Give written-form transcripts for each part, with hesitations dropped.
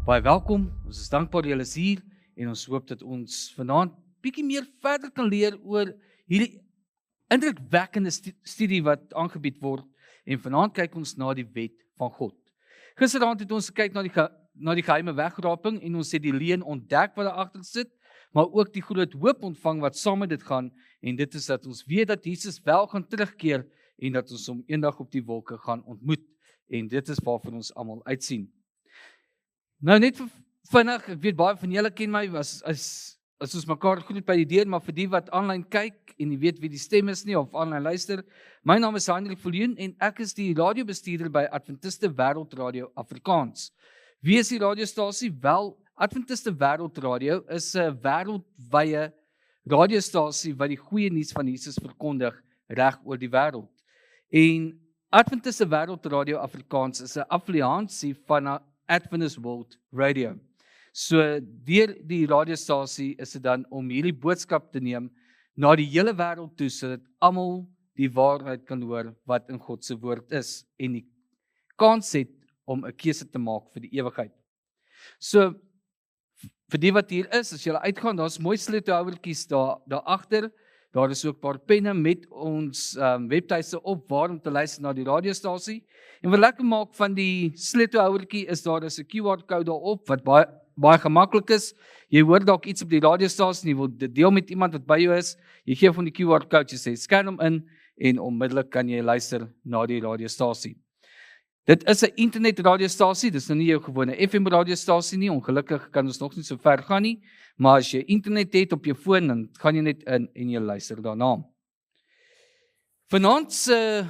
Baie welkom, ons is dankbaar julle is hier en ons hoop dat ons vanaand bietjie meer verder kan leer oor hierdie indrukwekkende studie wat aangebied word en vanaand kyk ons na die wet van God. Gisteraand het ons gekyk na die geheime wegraping en ons het die leuen ontdek wat daar agter sit, maar ook die groot hoop ontvang wat saam met dit gaan en dit is dat ons weet dat Jesus wel gaan terugkeer en dat ons hom eendag op die wolke gaan ontmoet en dit is waarvoor ons almal uitsien. Nou net vinnig, ek weet baie van julle ken my, as ons mekaar groet by die deur, maar vir die wat online kyk en nie weet wie die stem is nie of online luister, my naam is Hendrik Viljoen en ek is die radiobestuurder by Adventiste Wêreldradio Afrikaans. Wie is die radiostasie? Wel, Adventiste Wêreldradio is 'n wêreldwye radiostasie wat die goeie nuus van Jesus verkondig reg oor die wêreld. En Adventiste Wêreldradio Afrikaans is 'n affiliasie van Adventist World Radio. So deur die radiostasie is dit dan om hierdie boodskap te neem na die hele wêreld toe sodat almal die waarheid kan hoor wat in God se woord is en die kans het om 'n keuse te maak vir die ewigheid. So vir die wat hier is, as jy uitgaan, daar's mooi sleutelhouertjies daar agter. Daar is ook 'n paar penne met ons webtuiste op waar om te luister na die radiostasie. En wat lekker maak van die sleutelhouertjie is daar is 'n QR-kode daarop wat baie gemaklik is. Jy hoor dalk iets op die radiostasie en jy wil dit deel met iemand wat by jou is. Jy gee van die QR-kode, jy sê scan hom in en onmiddellik kan jy luister na die radiostasie. Dit is 'n internet radiostasie, dis nou nie jou gewone FM radiostasie nie. Ongelukkig kan ons nog nie so ver gaan nie, maar as jy internet het op jou foon, dan gaan jy net in en jy luister daarna. Vanaand se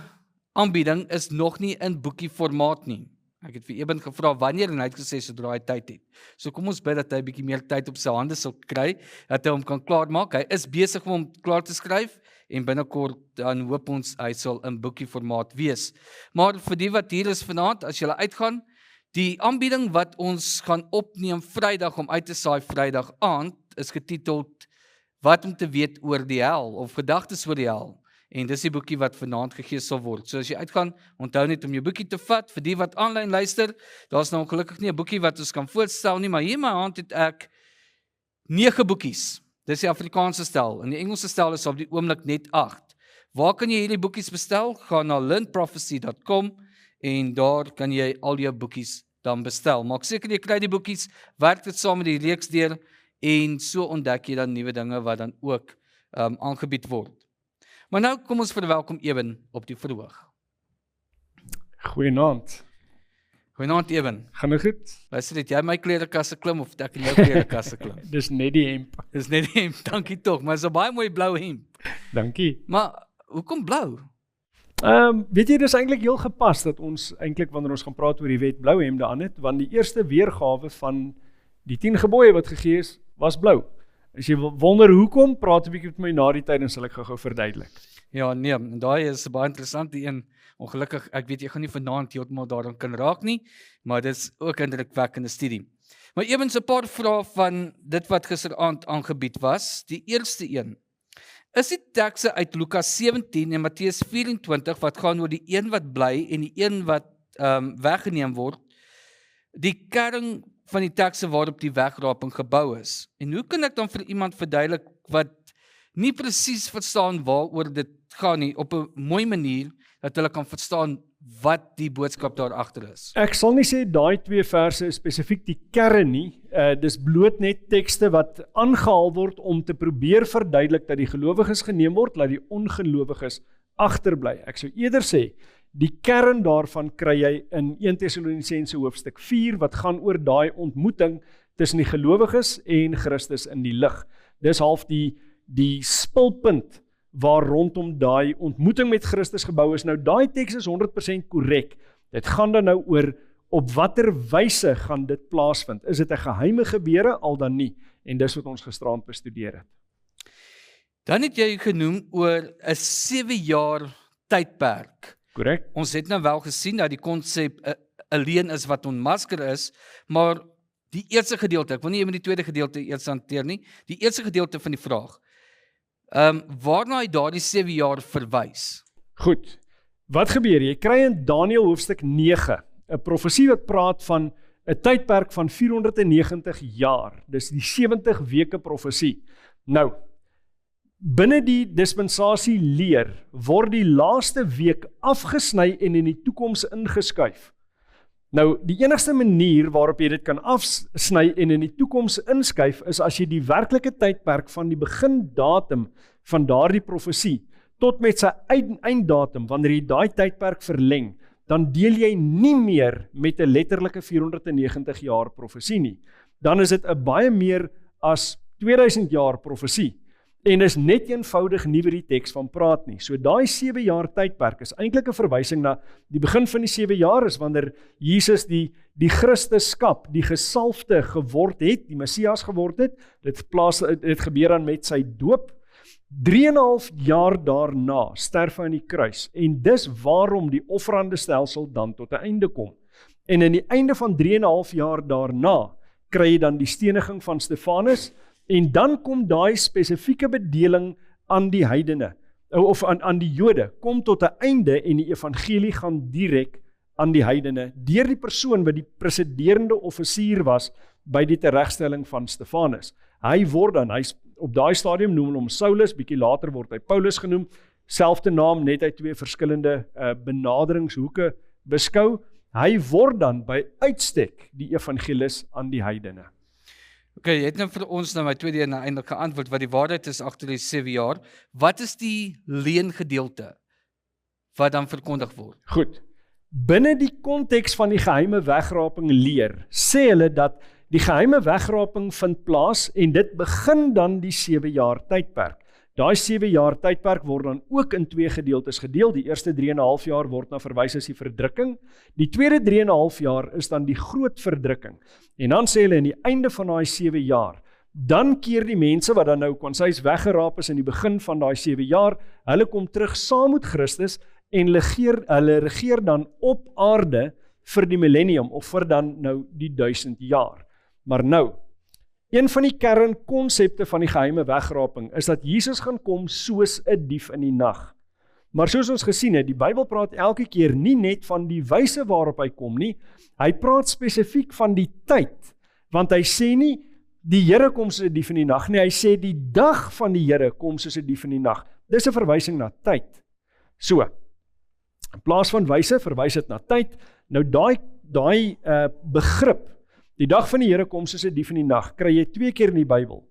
aanbieding is nog nie in boekie formaat nie. Ek het vir Eben gevra wanneer en hy het gesê sodra hy tyd het. So kom ons bid dat hy 'n bietjie meer tyd op sy hande sal kry, dat hy hom kan klaarmaak. Hy is besig om hom klaar te skryf en binnekort dan hoop ons hy sal in boekie formaat wees. Maar vir die wat hier is vanaand, as julle uitgaan, die aanbieding wat ons gaan opneem Vrydag om uit te saai Vrydag aand is getiteld Wat om te weet oor die hel of gedagtes oor die hel. En dis die boekie wat vanaand gegee sal word. So as jy uitgaan, onthou net om jou boekie te vat. Vir die wat aanlyn luister, daar's nou ongelukkig nie 'n boekie wat ons kan voorstel nie, maar hier in my hand het ek 9 boekies. Dis die Afrikaanse stel. In die Engelse stel is op die oomblik net 8. Waar kan jy hierdie boekies bestel? Gaan na learnprophecy.com en daar kan jy al jou boekies dan bestel. Maak seker jy kry die boekies, werk dit saam met die reeks deur en so ontdek jy dan nuwe dinge wat dan ook aangebied word. Maar nou kom ons verwelkom Eben op die verhoog. Goeienaand. Goeienaand Eben. Gaan dit goed? Luister, het jy my klerekasse klim of ek in jou klerekasse klim? Dis net die hemp. Dis net die hemp, dankie tog, maar is 'n baie mooi blou hemp. Dankie. Maar hoekom blou? Weet jy, dis eintlik heel gepas dat ons eintlik wanneer ons gaan praat oor die wet blou hemde aan het, want die eerste weergawe van die 10 gebooie wat gegee is, was blou. As jy wonder hoekom, praat 'n bietjie met my na die tyd en sal ek gou verduidelik. Ja, nee, daai is 'n baie interessante een. Ongelukkig, ek weet jy gaan nie vanaand heeltemal daaraan kan raak nie, maar dit is ook 'n indrukwekkende studie. Maar ewens 'n paar vrae van dit wat gisteraand aangebied was. Die eerste een is die tekste uit Lukas 17 en Matteus 24 wat gaan oor die een wat bly en die een wat weggeneem word. Die kern van die tekste waarop die wegraping gebou is. En hoe kan ek dan vir iemand verduidelik wat nie presies verstaan waaroor dit gaan nie, op 'n mooi manier, dat hulle kan verstaan wat die boodskap daar agter is? Ek sal nie sê daai 2 verse is spesifiek die kern nie, dis bloot net tekste wat aangehaal word om te probeer verduidelik dat die gelowiges geneem word, laat die ongelowiges agterbly. Ek sou eerder sê, die kern daarvan kry jy in 1 Tessalonisense hoofstuk 4 wat gaan oor daai ontmoeting tussen die gelowiges en Christus in die lig. Dis half die spulpunt waar rondom daai ontmoeting met Christus gebou is. Nou daai teks is 100% korrek. Dit gaan dan nou oor op watter wyse gaan dit plaasvind. Is dit 'n geheime gebeure al dan nie? En dis wat ons gisteraand bestudeer het. Dan het jy genoem oor 'n 7 jaar tydperk. Korrek. Ons het nou wel gesien dat die konsep 'n leuen is wat onmasker is, maar die eerste gedeelte, ek wil nie met die tweede gedeelte eers hanteer nie, die eerste gedeelte van die vraag, waarna hy daardie 7 jaar verwys? Goed, wat gebeur? Jy kry in Daniël hoofstuk 9, 'n profesie wat praat van 'n tydperk van 490 jaar, dis die 70 weke profesie. Nou, binne die dispensasie leer, word die laaste week afgesny en in die toekoms ingeskuif. Nou, die enigste manier waarop jy dit kan afsny en in die toekoms inskuif, is as jy die werklike tydperk van die begindatum van daardie profesie, tot met sy einddatum, wanneer jy daai tydperk verleng, dan deel jy nie meer met 'n letterlike 490 jaar profesie nie. Dan is dit 'n baie meer as 2000 jaar profesie. En is net eenvoudig nie wat die teks van praat nie. So daai 7 jaar tydperk is eintlik 'n verwysing na die begin van die 7 jaar is wanneer Jesus die Christusskap, die gesalfde geword het, die Messias geword het. Dit gebeur dan met sy doop. 3,5 jaar daarna sterf hy aan die kruis. En dis waarom die offerande stelsel dan tot 'n einde kom. En in die einde van 3,5 jaar daarna kry jy dan die steniging van Stefanus. En dan kom daai spesifieke bedeling aan die heidene, of aan die Jode, kom tot 'n einde en die evangelie gaan direk aan die heidene, deur die persoon wat die presiderende offisier was by die teregstelling van Stefanus. Hy word dan, hy's op daai stadium noem hom Saulus, bietjie later word hy Paulus genoem, selfde naam, net uit 2 verskillende benaderingshoeke beskou. Hy word dan by uitstek die evangelis aan die heidene. Okay, jy het nou vir ons na my tweede en eintlik geantwoord wat die waarheid is agter die 7 jaar. Wat is die leengedeelte wat dan verkondig word? Goed. Binne die konteks van die geheime wegraping leer, sê hulle dat die geheime wegraping vind plaas en dit begin dan die 7 jaar tydperk. Daai 7 jaar tydperk word dan ook in 2 gedeeltes gedeel. Die eerste 3,5 jaar word na verwys as die verdrukking. Die tweede 3,5 jaar is dan die groot verdrukking. En dan sê hulle in die einde van daai 7 jaar, dan keer die mense wat dan nou kwansies weggeraap is in die begin van daai 7 jaar, hulle kom terug saam met Christus en hulle regeer dan op aarde vir die millennium of vir dan nou die 1000 jaar. Maar nou, een van die kernkonsepte van die geheime wegraping is dat Jesus gaan kom soos 'n dief in die nag. Maar soos ons gesien het, die Bybel praat elke keer nie net van die wyse waarop hy kom nie, hy praat spesifiek van die tyd, want hy sê nie die Here kom soos 'n dief in die nag nie, hy sê die dag van die Here kom soos 'n dief in die nag. Dis 'n verwysing na tyd. So, in plaas van wyse verwys dit na tyd. Nou daai begrip, die dag van die Here kom soos 'n dief in die nag, kry jy 2 keer in die Bybel.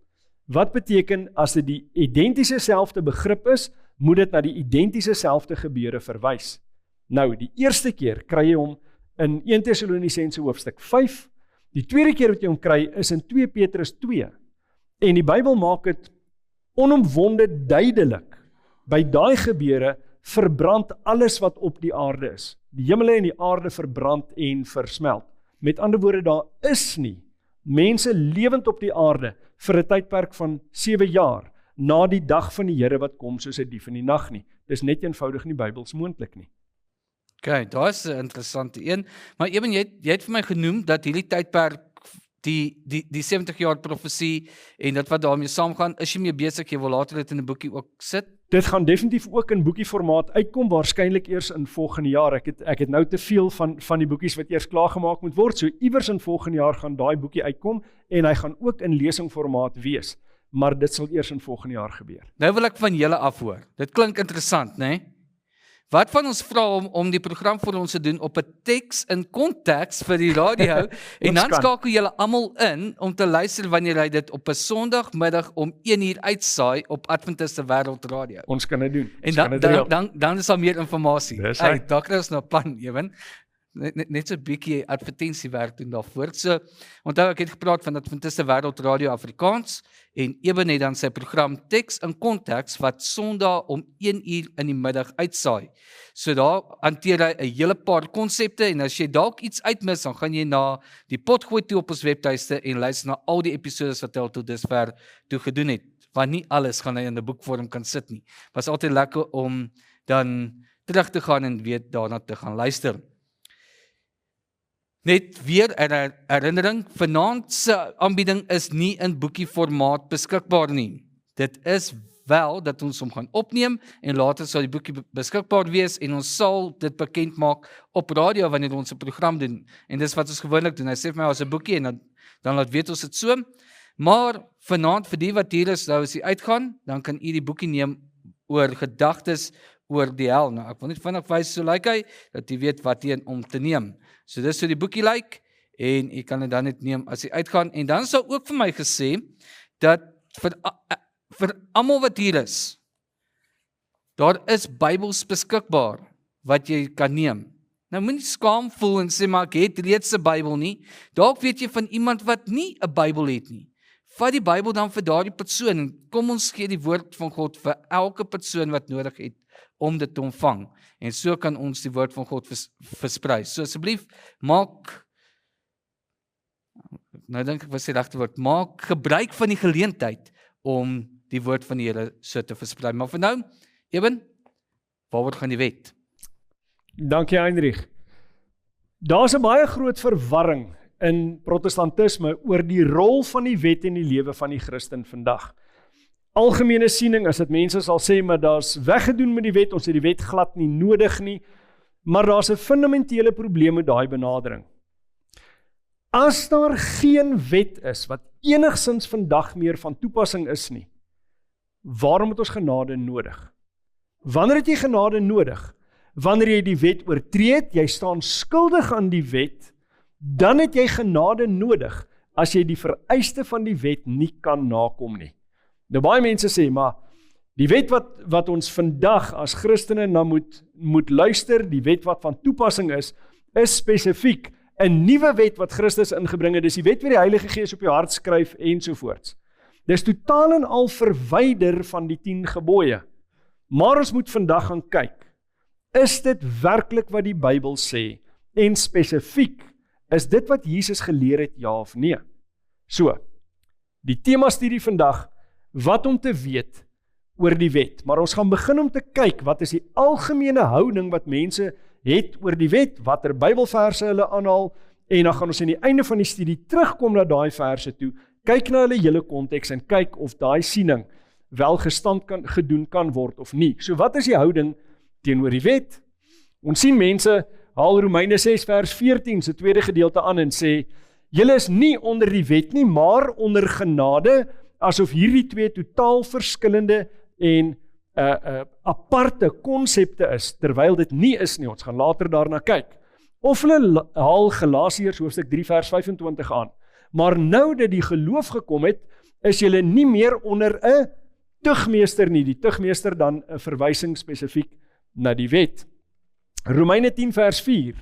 Wat beteken as dit die identiese selfde begrip is, moet dit na die identiese selfde gebeure verwys. Nou, die eerste keer kry jy hom in 1 Tessalonisense hoofstuk 5, die tweede keer wat jy hom kry is in 2 Petrus 2, en die Bybel maak dit onomwonde duidelik, by daai gebeure verbrand alles wat op die aarde is. Die hemele en die aarde verbrand en versmelt. Met ander woorde, daar is nie mense lewend op die aarde vir 'n tydperk van 7 jaar, na die dag van die Here wat kom soos 'n dief in die nag nie. Dis net eenvoudig nie Bybels moontlik nie. Okay, daar is 'n interessante een, maar Eben, jy het vir my genoem dat hierdie tydperk, die 70 jaar profesie en dat wat daarmee saamgaan, is jy mee besig, jy wil later dit in 'n boekie ook sit? Dit gaan definitief ook in boekieformaat uitkom, waarskynlik eers in volgende jaar. Ek het nou te veel van die boekies wat eers klaargemaak moet word, so iewers in volgende jaar gaan daai boekie uitkom, en hy gaan ook in lesingformaat wees, maar dit sal eers in volgende jaar gebeur. Nou wil ek van julle afhoor. Dit klink interessant, né? Nee? Wat van ons vra om die program vir ons te doen op 'n teks in konteks vir die radio en dan skakel julle almal in om te luister wanneer hy dit op 'n Sondagmiddag om 1:00 uitsaai op Adventiste Wêreld Radio. Ons kan dit doen. En dan is daar meer inligting. Hey, daar kry ons nou plan, Ewen. Net so 'n bietjie advertensiewerk doen daarvoor. So, onthou ek het gepraat van Adventiste Wêreld Radio Afrikaans en Eben het dan sy program Teks in Konteks wat Sondag om 1:00 in die middag uitsaai. So daar hanteer hy 'n hele paar konsepte en as jy dalk iets uitmis, dan gaan jy na die potgooi toe op ons webtuiste en luister na al die episodes wat hy tot dusver toe gedoen het. Want nie alles gaan hy in 'n boekvorm kan sit nie. Was altyd lekker om dan terug te gaan en weer daarna te gaan luister. Net weer 'n herinnering, vanaand se aanbieding is nie in boekieformaat beskikbaar nie. Dit is wel dat ons hom gaan opneem en later sal die boekie beskikbaar wees en ons sal dit bekend maak op radio wanneer ons 'n program doen. En dis wat ons gewoonlik doen. Hy sê vir my as 'n boekie en dan laat weet ons dit so. Maar vanaand vir die wat hier is, nou as jy uitgaan, dan kan u die boekie neem oor gedagtes oor die hel. Nou ek wil net vinnig wys so lyk hy dat jy weet wat jy om te neem. So dis so die boekie lyk en jy kan dit dan net neem as jy uitgaan. En dan sou ook vir my gesê dat vir almal wat hier is, daar is Bybels beskikbaar wat jy kan neem. Nou moenie skaam voel en sê maar ek het reeds 'n Bybel nie. Dalk weet jy van iemand wat nie 'n Bybel het nie. Vat die Bybel dan vir daardie persoon en kom ons gee die woord van God vir elke persoon wat nodig het om dit te ontvang. En so kan ons die woord van God versprei. So asseblief maak, nou dink ek was die regte woord, maak gebruik van die geleentheid om die woord van die Here so te versprei. Maar vir nou, Eben, waaroor gaan die wet? Dankie Heinrich. Daar's 'n baie groot verwarring in protestantisme oor die rol van die wet in die lewe van die Christen vandag. Algemene siening is dat mense sal sê, maar daar's weggedoen met die wet, ons het die wet glad nie nodig nie, maar daar's 'n fundamentele probleem met daai benadering. As daar geen wet is wat enigsins vandag meer van toepassing is nie, waarom het ons genade nodig? Wanneer het jy genade nodig? Wanneer jy die wet oortree het, jy staan skuldig aan die wet, dan het jy genade nodig as jy die vereiste van die wet nie kan nakom nie. Nou baie mense sê, maar die wet wat ons vandag as Christene na moet luister, die wet wat van toepassing is spesifiek 'n nuwe wet wat Christus ingebring het, dis die wet wat die Heilige Gees op jou hart skryf ensovoorts. Dis totaal en al verwyder van die 10 gebooie. Maar ons moet vandag gaan kyk, is dit werklik wat die Bybel sê, en spesifiek, is dit wat Jesus geleer het, ja of nee? So, die tema studie vandag, wat om te weet oor die wet, maar ons gaan begin om te kyk, wat is die algemene houding wat mense het oor die wet, watter Bybelverse hulle aanhaal, en dan gaan ons in die einde van die studie terugkom na daai verse toe, kyk na hulle hele konteks en kyk of daai siening wel gedoen kan word of nie. So wat is die houding teenoor die wet? Ons sien mense haal Romeine 6 vers 14 se tweede gedeelte aan en sê, julle is nie onder die wet nie, maar onder genade, asof hierdie twee totaal verskillende en aparte konsepte is, terwyl dit nie is nie. Ons gaan later daarna kyk. Of hulle haal Galasiërs hoofstuk 3 vers 25 aan. Maar nou dat die geloof gekom het, is julle nie meer onder 'n tugmeester nie. Die tugmeester dan 'n verwysing spesifiek na die wet. Romeine 10 vers 4.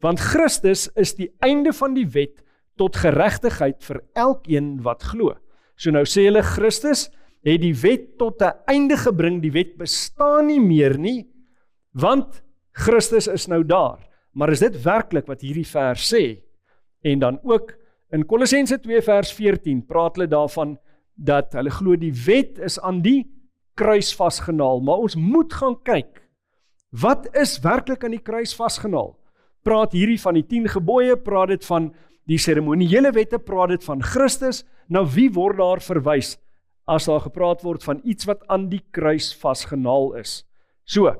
Want Christus is die einde van die wet tot geregtigheid vir elkeen wat glo. So nou sê hulle Christus het die wet tot 'n einde gebring, die wet bestaan nie meer nie, want Christus is nou daar. Maar is dit werklik wat hierdie vers sê? En dan ook in Kolossense 2 vers 14 praat hulle daarvan dat hulle glo die wet is aan die kruis vasgenaal, maar ons moet gaan kyk, wat is werklik aan die kruis vasgenaal? Praat hierdie van die 10 gebooie, praat dit van die seremoniële wette, praat dit van Christus, nou wie word daar verwys as daar gepraat word van iets wat aan die kruis vasgenaal is? So,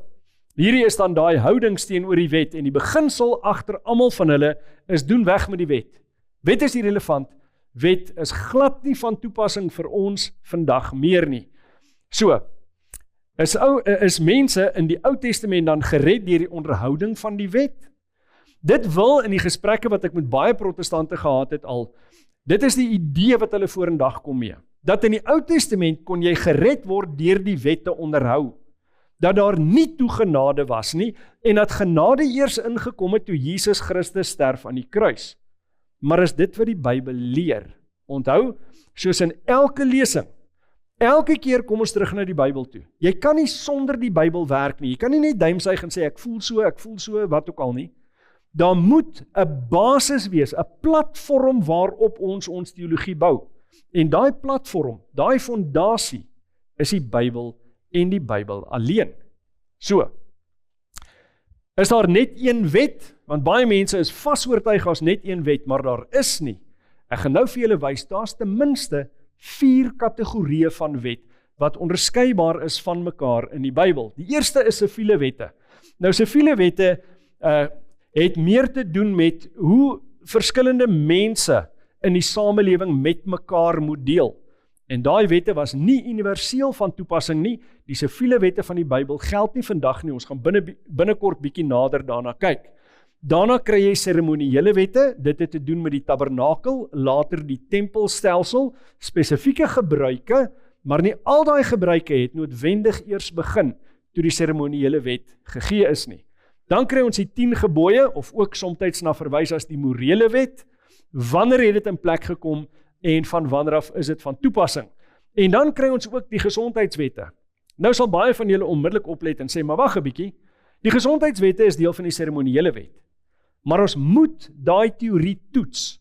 hierdie is dan daai houdings teenoor die wet, en die beginsel agter almal van hulle is doen weg met die wet. Wet is irrelevant, wet is glad nie van toepassing vir ons vandag meer nie. So, is mense in die Ou Testament dan gered deur die onderhouding van die wet? Dit wil in die gesprekke wat ek met baie protestante gehad het al, dit is die idee wat hulle vorendag kom mee, dat in die Ou Testament kon jy gered word deur die wet te onderhou, dat daar nie toe genade was nie, en dat genade eers ingekom het toe Jesus Christus sterf aan die kruis. Maar is dit wat die Bybel leer? Onthou, soos in elke lesing, elke keer kom ons terug na die Bybel toe. Jy kan nie sonder die Bybel werk nie. Jy kan nie net duimsuig en sê ek voel so, wat ook al nie. Daar moet 'n basis wees, 'n platform waarop ons teologie bou. En daai platform, daai fondasie is die Bybel en die Bybel alleen. So, is daar net een wet? Want baie mense is vasoortuig as net een wet, maar daar is nie. Ek gaan nou vir julle wys, daar's ten minste 4 kategorieë van wet wat onderskeibaar is van mekaar in die Bybel. Die eerste is siviele wette. Nou siviele wette het meer te doen met hoe verskillende mense in die samelewing met mekaar moet deel. En daai wette was nie universeel van toepassing nie. Die siviele wette van die Bybel geld nie vandag nie. Ons gaan binnekort bietjie nader daarna kyk. Daarna kry jy seremoniële wette. Dit het te doen met die tabernakel, later die tempelstelsel, spesifieke gebruike, maar nie al daai gebruike het noodwendig eers begin toe die seremoniële wet gegee is nie. Dan kry ons die 10 gebooie, of ook soms na verwys as die morele wet. Wanneer het dit in plek gekom en van wanneer af is dit van toepassing? En dan kry ons ook die gesondheidswette. Nou sal baie van julle onmiddellik oplet en sê, maar wag 'n bietjie, die gesondheidswette is deel van die seremoniële wet. Maar ons moet daai teorie toets.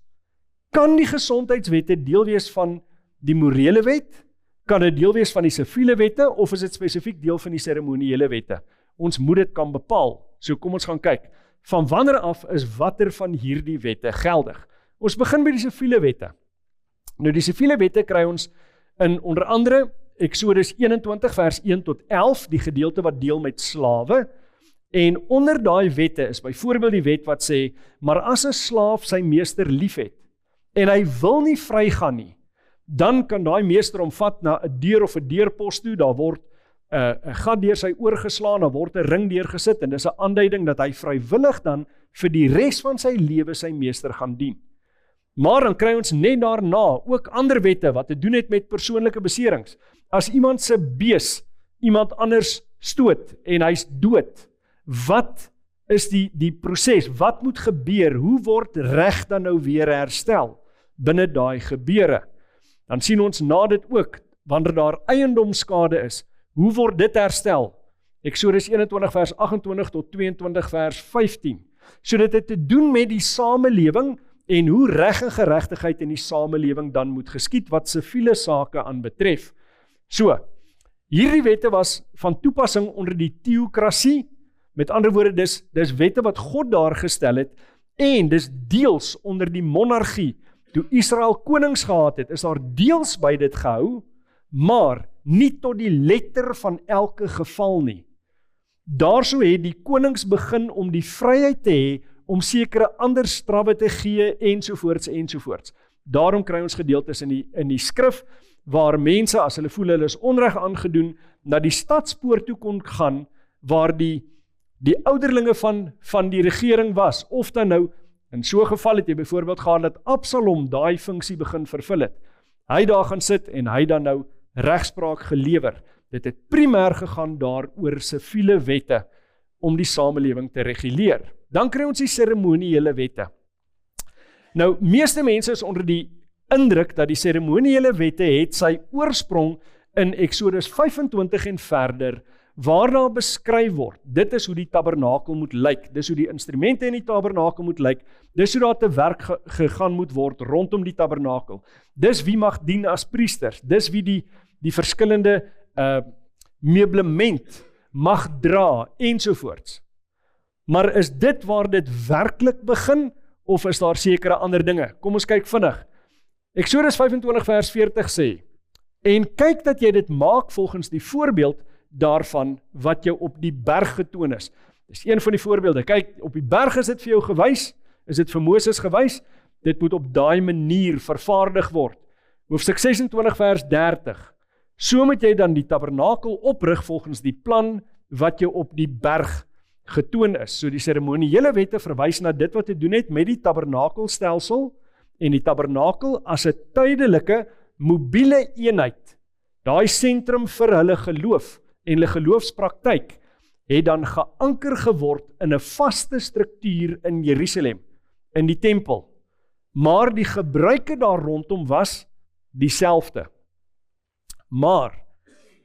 Kan die gesondheidswette deel wees van die morele wet? Kan dit deel wees van die siviele wette, of is dit spesifiek deel van die seremoniële wette? Ons moet dit kan bepaal. So kom ons gaan kyk. Van wanneer af is watter van hierdie wette geldig? Ons begin by die siviele wette. Nou die siviele wette kry ons in onder andere Exodus 21 vers 1 tot 11, die gedeelte wat deel met slawe. En onder daai wette is byvoorbeeld die wet wat sê, maar as 'n slaaf sy meester liefhet en hy wil nie vrygaan nie, dan kan daai meester hom vat na 'n deur of 'n deurpos toe, daar word 'n gat deur sy oor geslaan, daar word 'n ring deurgesit, en dis 'n aanduiding dat hy vrywillig dan vir die res van sy lewe sy meester gaan dien. Maar dan kry ons net daarna ook ander wette wat te doen het met persoonlike beserings. As iemand se bees iemand anders stoot en hy's dood, wat is die proses? Wat moet gebeur? Hoe word reg dan nou weer herstel binne daai gebeure? Dan sien ons na dit ook, wanneer daar eiendomsskade is, hoe word dit herstel? Exodus 21 vers 28 tot 22 vers 15. So dit het te doen met die samelewing en hoe reg en geregtigheid in die samelewing dan moet geskied wat siviele sake aanbetref. So, hierdie wette was van toepassing onder die teokrasie. Met ander woorde, dis wette wat God daar gestel het, en dis deels onder die monargie. Toe Israel konings gehad het, is daar deels by dit gehou, maar nie tot die letter van elke geval nie. Daarso het die konings begin om die vryheid te hê, om sekere ander strawwe te gee, ensovoorts, ensovoorts. Daarom kry ons gedeeltes in die skrif, waar mense, as hulle voel hulle is onreg aangedoen, na die stadspoort toe kon gaan, waar die ouderlinge van die regering was, of dan nou, in so 'n geval het jy byvoorbeeld gehad dat Absalom daai funksie begin vervul het. Hy daar gaan sit en hy dan nou regspraak gelewer. Dit het primêr gegaan daar oor siviele wette om die samelewing te reguleer. Dan kry ons die seremoniële wette. Nou, meeste mense is onder die indruk dat die seremoniële wette het sy oorsprong in Exodus 25 en verder, waar daar beskryf word, dit is hoe die tabernakel moet lyk, dis hoe die instrumente in die tabernakel moet lyk, dis hoe daar te werk gegaan moet word rondom die tabernakel, dis wie mag dien as priesters, dis wie die verskillende meublement mag dra, ensovoorts. Maar is dit waar dit werklik begin, of is daar sekere ander dinge? Kom ons kyk vinnig. Exodus 25 vers 40 sê, en kyk dat jy dit maak volgens die voorbeeld daarvan wat jou op die berg getoon is. Dis een van die voorbeelde. Kyk, op die berg is dit vir jou gewys, is dit vir Moses gewys, dit moet op daai manier vervaardig word. Hoofstuk 26 vers 30. So moet jy dan die tabernakel oprig volgens die plan wat jou op die berg getoon is. So die seremoniële wette verwys na dit wat te doen het met die tabernakelstelsel en die tabernakel as 'n tydelike mobiele eenheid. Daai sentrum vir hulle geloof en hulle geloofspraktyk het dan geanker geword in 'n vaste struktuur in Jerusalem, in die tempel. Maar die gebruike daar rondom was dieselfde. Maar,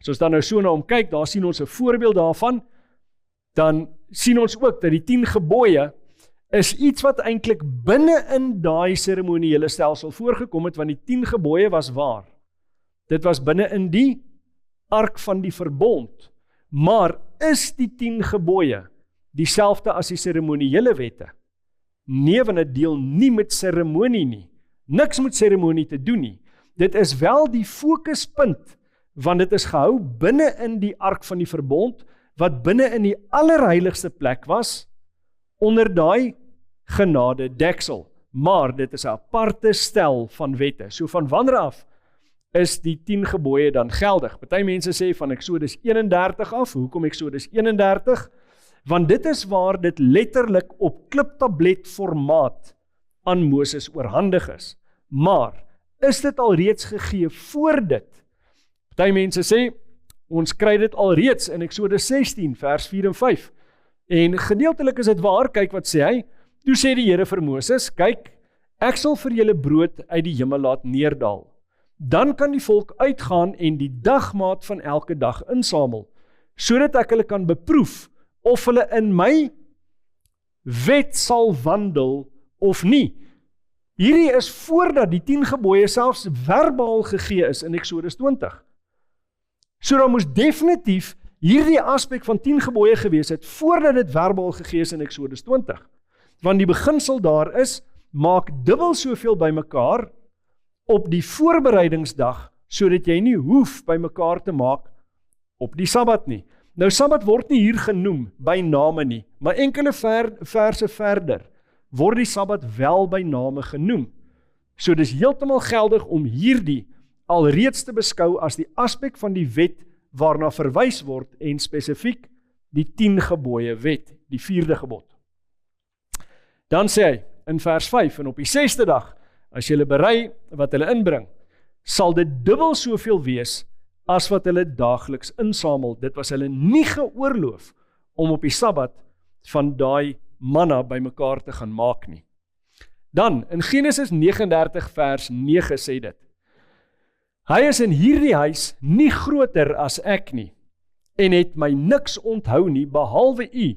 as ons dan nou so na hom kyk, daar sien ons 'n voorbeeld daarvan, dan sien ons ook dat die 10 gebooie is iets wat eintlik binne in daai seremoniële stelsel voorgekom het, want die 10 gebooie was waar. Dit was binne in die ark van die verbond. Maar is die 10 gebooie dieselfde as die seremoniële wette? Nee, want dit deel nie met seremonie nie. Niks met seremonie te doen nie. Dit is wel die fokuspunt want dit is gehou binne in die ark van die verbond, wat binne in die allerheiligste plek was, onder daai genade deksel. Maar dit is 'n aparte stel van wette. So van wanneer af is die 10 gebooie dan geldig? Party mense sê van Eksodus 31 af. Hoekom Eksodus 31? Want dit is waar dit letterlik op kliptablet formaat aan Moses oorhandig is. Maar is dit alreeds gegee voor dit? Party mense sê, ons kry dit alreeds in Eksodus 16 vers 4 en 5. En gedeeltelik is dit waar, kyk wat sê hy. Toe sê die Here vir Moses, kyk, ek sal vir julle brood uit die hemel laat neerdal. Dan kan die volk uitgaan en die dagmaat van elke dag insamel, sodat ek hulle kan beproef of hulle in my wet sal wandel of nie. Hierdie is voordat die 10 gebooie selfs verbaal gegee is in Eksodus 20. So dan moes definitief hierdie aspek van 10 gebooie gewees het, voordat dit verbaal gegee is in Eksodus 20. Want die beginsel daar is, maak dubbel soveel bymekaar op die voorbereidingsdag, sodat jy nie hoef bymekaar te maak op die Sabbat nie. Nou Sabbat word nie hier genoem by name nie, maar enkele verse verder word die Sabbat wel by name genoem. So dis heeltemal geldig om hierdie alreeds te beskou as die aspek van die wet waarna verwys word en spesifiek die 10 gebooie wet, die 4de gebod. Dan sê hy in vers 5, en op die 6de dag, as julle berei wat hulle inbring, sal dit dubbel soveel wees as wat hulle daagliks insamel. Dit was hulle nie geoorloof om op die Sabbat van daai manna bymekaar te gaan maak nie. Dan, in Genesis 39 vers 9 sê dit, hy is in hierdie huis nie groter as ek nie, en het my niks onthou nie, behalwe u,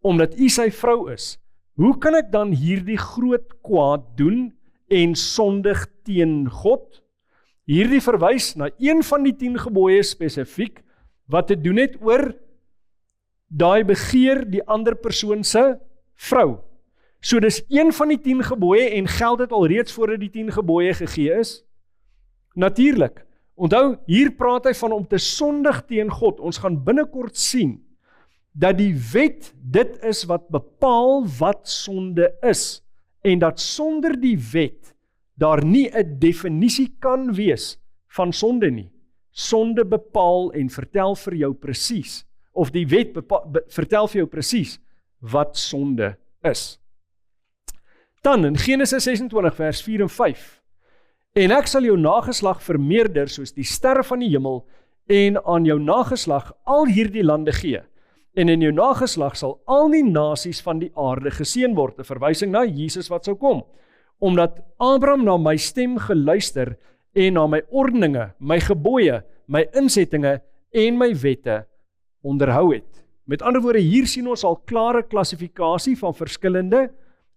omdat u sy vrou is. Hoe kan ek dan hierdie groot kwaad doen en sondig teen God? Hierdie verwys na een van die 10 gebooie spesifiek, wat te doen het oor daai begeer die ander persoon se vrou. So dis een van die 10 gebooie en geld dit alreeds voordat die 10 gebooie gegee is? Natuurlik. Onthou, hier praat hy van om te sondig teen God. Ons gaan binnekort sien dat die wet dit is wat bepaal wat sonde is, en dat sonder die wet daar nie 'n definisie kan wees van sonde nie. Sonde bepaal en vertel vir jou presies, of die wet vertel vir jou presies wat sonde is. Dan in Genesis 26 vers 4 en 5, en ek sal jou nageslag vermeerder soos die sterre van die hemel, en aan jou nageslag al hierdie lande gee, en in jou nageslag sal al die nasies van die aarde geseën word, 'n verwysing na Jesus wat sou kom, omdat Abraham na my stem geluister, en na my ordeninge, my gebooie, my insettinge, en my wette onderhou het. Met ander woorde, hier sien ons al klare klassifikasie van verskillende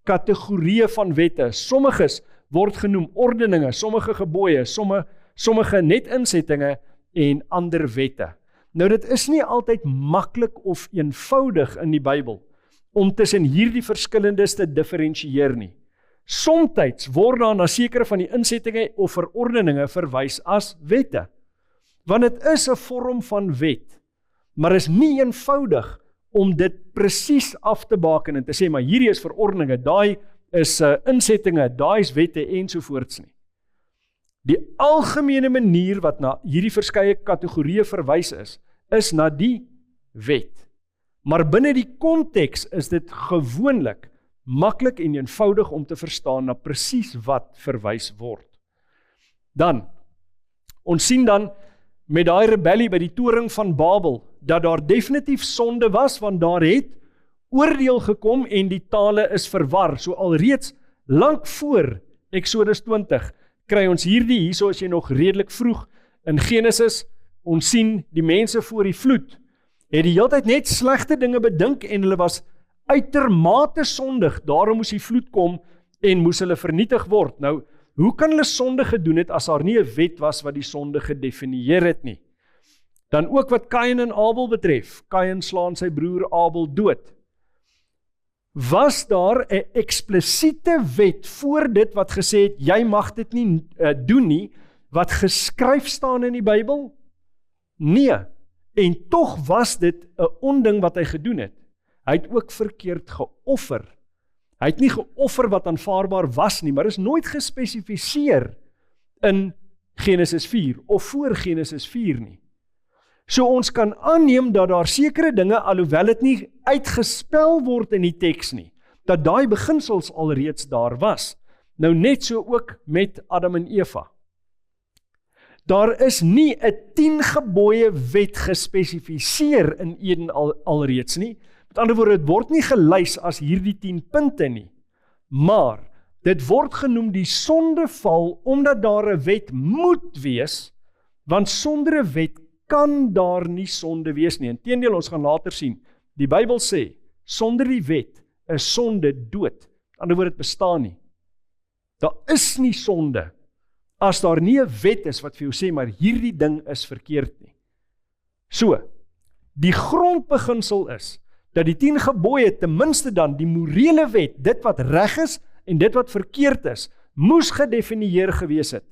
kategorieë van wette. Sommiges word genoem ordeninge, sommige gebooie, sommige net insettinge, en ander wette. Nou dit is nie altyd maklik of eenvoudig in die Bybel om tussen hierdie verskillendes te diferensieer nie. Somtyds word daar na sekere van die insettinge of verordeninge verwys as wette, want dit is 'n vorm van wet, maar is nie eenvoudig om dit presies af te baken en te sê, maar hierdie is verordeninge, daai is insettinge, daai is wette ensovoorts nie. Die algemene manier wat na hierdie verskeie kategorieë verwys is na die wet. Maar binne die konteks is dit gewoonlik maklik en eenvoudig om te verstaan na presies wat verwys word. Dan, ons sien dan met daai rebellie by die toring van Babel, dat daar definitief sonde was, want daar het oordeel gekom en die tale is verwar. So alreeds lank voor Eksodus 20 kry ons hierdie, hierso as jy nog redelik vroeg in Genesis, ons sien die mense voor die vloed, het die hele tyd net slegte dinge bedink en hulle was uitermate sondig, daarom moes die vloed kom en moes hulle vernietig word. Nou, hoe kan hulle sonde gedoen het as daar nie 'n wet was wat die sonde gedefinieer het nie? Dan ook wat Kain en Abel betref, Kain slaan sy broer Abel dood. Was daar 'n eksplisiete wet voor dit wat gesê het, jy mag dit nie doen nie, wat geskryf staan in die Bybel? Nee, en tog was dit 'n onding wat hy gedoen het. Hy het ook verkeerd geoffer. Hy het nie geoffer wat aanvaarbaar was nie, maar is nooit gespesifiseer in Genesis 4 of voor Genesis 4 nie. So ons kan aanneem dat daar sekere dinge, alhoewel dit nie uitgespel word in die teks nie, dat daai beginsels alreeds daar was. Nou net so ook met Adam en Eva. Daar is nie 'n 10 gebooie wet gespesifiseer in Eden alreeds nie. Met ander woorde, dit word nie gelys as hierdie 10 punte nie, maar dit word genoem die sondeval, omdat daar 'n wet moet wees, want sonder 'n wet kan daar nie sonde wees nie. Inteendeel, ons gaan later sien, die Bybel sê, sonder die wet is sonde dood. Met ander woorde, dit bestaan nie. Daar is nie sonde, as daar nie 'n wet is wat vir jou sê, maar hierdie ding is verkeerd nie. So, die grondbeginsel is, dat die 10 gebooie ten minste dan die morele wet, dit wat reg is en dit wat verkeerd is, moes gedefinieer gewees het,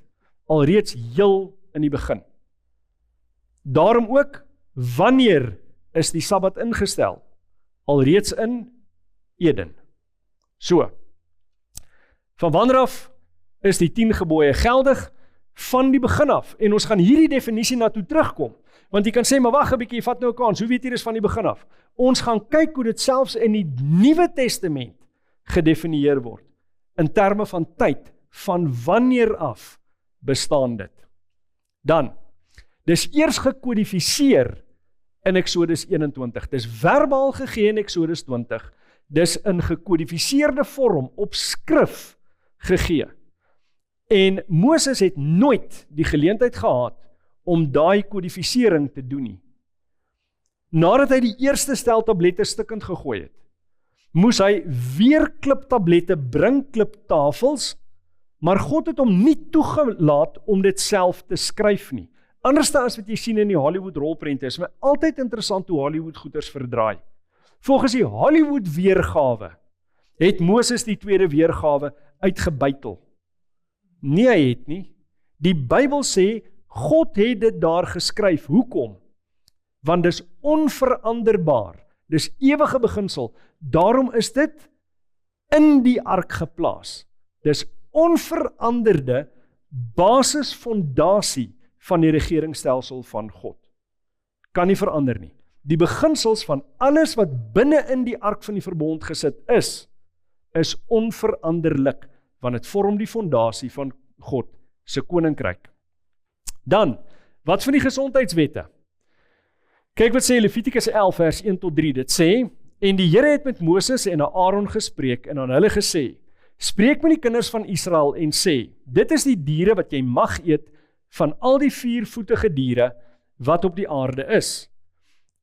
alreeds heel in die begin. Daarom ook, wanneer is die Sabbat ingestel? Alreeds in Eden. So, van wanneer af is die 10 gebooie geldig? Van die begin af. En ons gaan hierdie definisie na toe terugkom. Want jy kan sê, maar wag 'n bietjie, jy vat nou 'n kans, hoe weet jy dis van die begin af? Ons gaan kyk hoe dit selfs in die Nuwe Testament gedefinieer word, in terme van tyd, van wanneer af bestaan dit. Dan, dis eers gekodifiseer in Exodus 21, dis verbaal gegee in Exodus 20, dis in gekodifiseerde vorm op skrif gegee. En Moses het nooit die geleentheid gehad om daai kodifisering te doen nie. Nadat hy die eerste stel tablette stukkend gegooi het, moes hy weer kliptablette bring, kliptafels, maar God het hom nie toegelaat om dit self te skryf nie. Anders as wat jy sien in die Hollywood rolprente, is my altyd interessant hoe Hollywood goeders verdraai. Volgens die Hollywood weergawe, het Moses die tweede weergawe uitgebuitel. Nee, hy het nie. Die Bybel sê, God het dit daar geskryf. Hoekom? Want dis onveranderbaar. Dis ewige beginsel. Daarom is dit in die ark geplaas. Dis onveranderde basisfondasie van die regeringsstelsel van God. Kan nie verander nie. Die beginsels van alles wat binne in die ark van die verbond gesit is onveranderlik, want het vorm die fondasie van God se koninkryk. Dan, wat van die gesondheidswette? Kyk wat sê Levitikus 11 vers 1 tot 3, dit sê, en die Here het met Moses en Aaron gespreek en aan hulle gesê, spreek met die kinders van Israel en sê, dit is die diere wat jy mag eet van al die 4-voetige diere wat op die aarde is.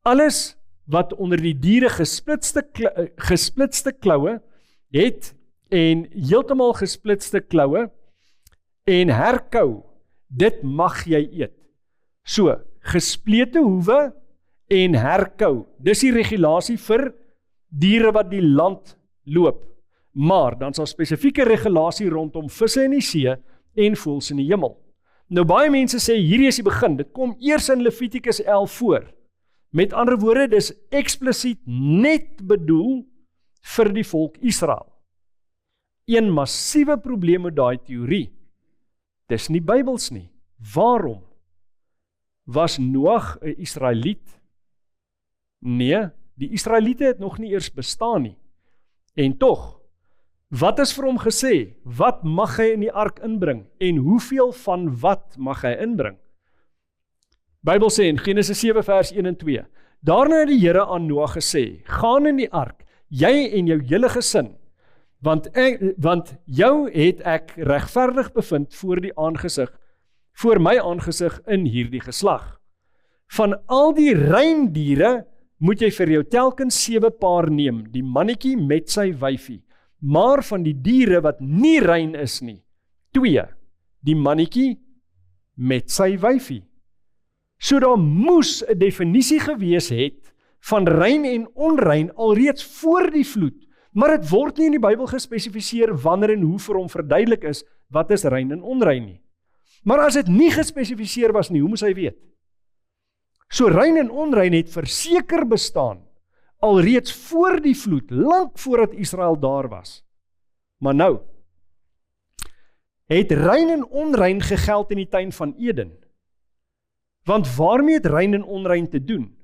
Alles wat onder die diere gesplitste kloue het en heeltemal gesplitste kloue en herkou, dit mag jy eet. So, gesplete hoewe en herkou, dis die regulasie vir diere wat die land loop. Maar, dan sal spesifieke regulasie rondom visse in die see en voëls in die hemel. Nou baie mense sê, hierdie is die begin, dit kom eers in Levitikus 11 voor. Met ander woorde, dis eksplisiet net bedoel vir die volk Israel. Een massiewe probleem met daai teorie, dis nie Bybels nie. Waarom? Was Noag 'n Israeliet? Nee, die Israeliete het nog nie eers bestaan nie. En tog, wat is vir hom gesê? Wat mag hy in die ark inbring? En hoeveel van wat mag hy inbring? Bybel sê in Genesis 7 vers 1 en 2, daarna het die Here aan Noag gesê, gaan in die ark, jy en jou hele gesin, want jou het ek regverdig bevind voor my aangesig in hierdie geslag. Van al die rein diere moet jy vir jou telkens 7 paar neem, die mannetjie met sy wyfie, maar van die diere wat nie rein is nie, 2, die mannetjie met sy wyfie. So daar moes 'n definisie gewees het van rein en onrein alreeds voor die vloed, maar dit word nie in die Bybel gespesifiseer wanneer en hoe vir hom verduidelik is wat is rein en onrein nie. Maar as dit nie gespesifiseer was nie, hoe moes hy weet? So rein en onrein het verseker bestaan, alreeds voor die vloed, lank voordat Israel daar was. Maar nou, het rein en onrein gegeld in die tuin van Eden. Want waarmee het rein en onrein te doen?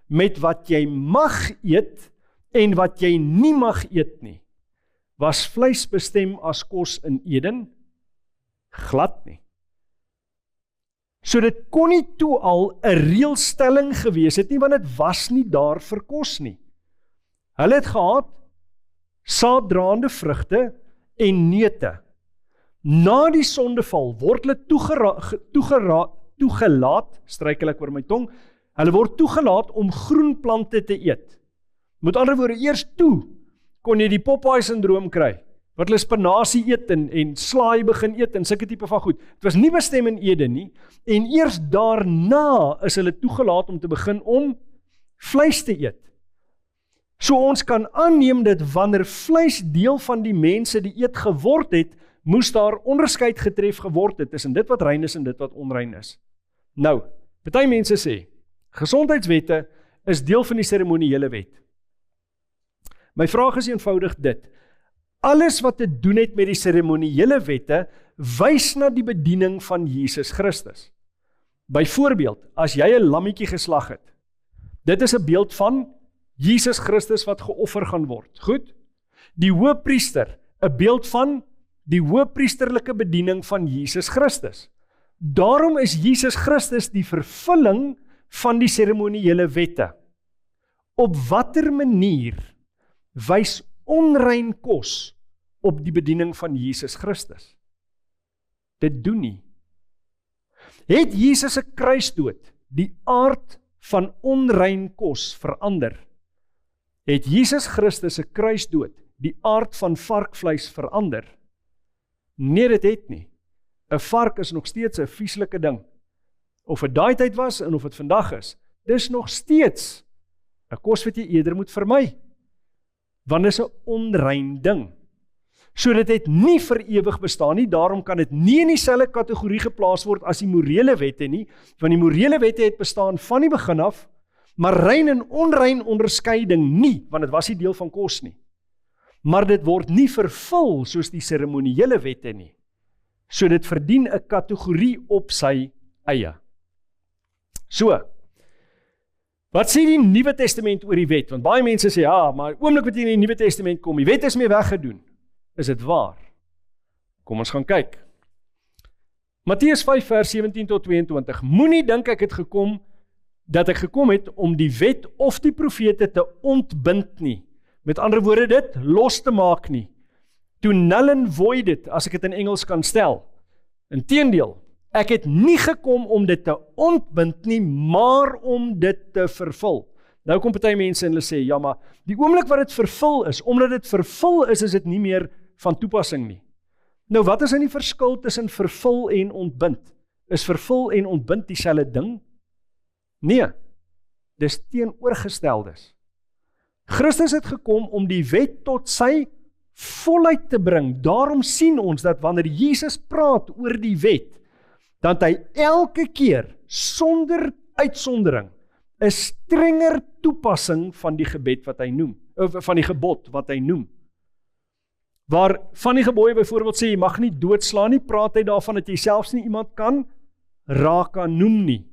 Met wat jy mag eet en wat jy nie mag eet nie. Was vleis bestem as kos in Eden? Glad nie. So dit kon nie toe al 'n reëlstelling gewees het nie, want dit was nie daar vir kos nie. Hulle het gehad saaddraande vrugte en neute. Na die sondeval word hulle toegelaat, struikel ek oor my tong, hulle word toegelaat om groenplante te eet. Met ander woorde, eers toe kon jy die Popeye-syndroom kry, wat hulle spinasie eet en slaai begin eet en sulke tipe van goed. Het was nie bestem in Eden nie, en eers daarna is hulle toegelaat om te begin om vleis te eet. So ons kan aanneem dat wanneer vleis deel van die mense die eet geword het, moes daar onderskeid getref geword het tussen dit wat rein is en dit wat onrein is. Nou, party mense sê, gesondheidswette is deel van die seremoniële wet. My vraag is eenvoudig dit, alles wat te doen het met die seremoniële wette, wys na die bediening van Jesus Christus. Byvoorbeeld, as jy 'n lammetjie geslag het, dit is 'n beeld van Jesus Christus wat geoffer gaan word. Goed? Die hoëpriester, 'n beeld van die hoëpriesterlike bediening van Jesus Christus. Daarom is Jesus Christus die vervulling van die seremoniële wette. Op watter manier wys onrein kos op die bediening van Jesus Christus? Dit doen nie. Het Jesus se kruisdood die aard van onrein kos verander? Het Jesus Christus se kruisdood die aard van varkvleis verander? Nee, dit het nie. 'n Vark is nog steeds 'n vieslike ding. Of dit daai tyd was en of dit vandag is, dis nog steeds 'n kos wat jy eerder moet vermy. Want dit is 'n onrein ding. So dit het nie vir ewig bestaan nie, daarom kan dit nie in dieselfde kategorie geplaas word as die morele wette nie, want die morele wette het bestaan van die begin af, maar rein en onrein onderskeiding nie, want dit was nie deel van kos nie. Maar dit word nie vervul soos die seremoniële wette nie. So dit verdien 'n kategorie op sy eie. So, wat sê die Nuwe Testament oor die wet? Want baie mense sê, ja, maar oomblik wat jy in die Nuwe Testament kom, die wet is mee weggedoen. Is dit waar? Kom ons gaan kyk. Matteus 5 vers 17 tot 22. Moenie dink ek het gekom het om die wet of die profete te ontbind nie. Met ander woorde dit los te maak nie. To null and void it, as ek dit in Engels kan stel. Inteendeel, ek het nie gekom om dit te ontbind nie, maar om dit te vervul. Nou kom party mense en hulle sê, ja maar, die oomblik wat dit vervul is, omdat dit vervul is dit nie meer van toepassing nie. Nou wat is in die verskil tussen vervul en ontbind? Is vervul en ontbind dieselfde ding? Nee, dis teenoorgesteldes. Christus het gekom om die wet tot sy volheid te bring. Daarom sien ons dat wanneer Jesus praat oor die wet, dat hy elke keer sonder uitsondering 'n strenger toepassing van die gebed wat hy noem, van die gebod wat hy noem. Waar van die gebooie byvoorbeeld sê, jy mag nie doodslaan nie, praat hy daarvan dat jy selfs nie iemand kan raak aan noem nie.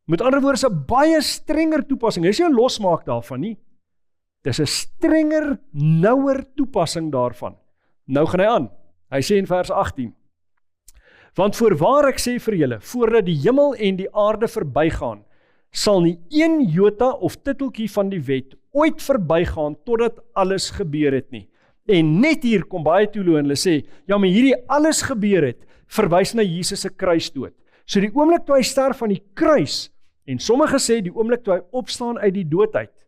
Met ander woorde, is 'n baie strenger toepassing. Dis nie 'n losmaak daarvan nie. Dis 'n strenger, nouer toepassing daarvan. Nou gaan hy aan. Hy sê in vers 18. Want voorwaar ek sê vir julle, voordat die hemel en die aarde verbygaan, sal nie een jota of titeltjie van die wet ooit verbygaan totdat alles gebeur het nie. En net hier kom baie teoloë en hulle sê, ja maar hierdie alles gebeur het, verwys na Jesus se kruisdood. So die oomblik toe hy sterf aan die kruis, en sommige sê die oomblik toe hy opstaan uit die dood uit,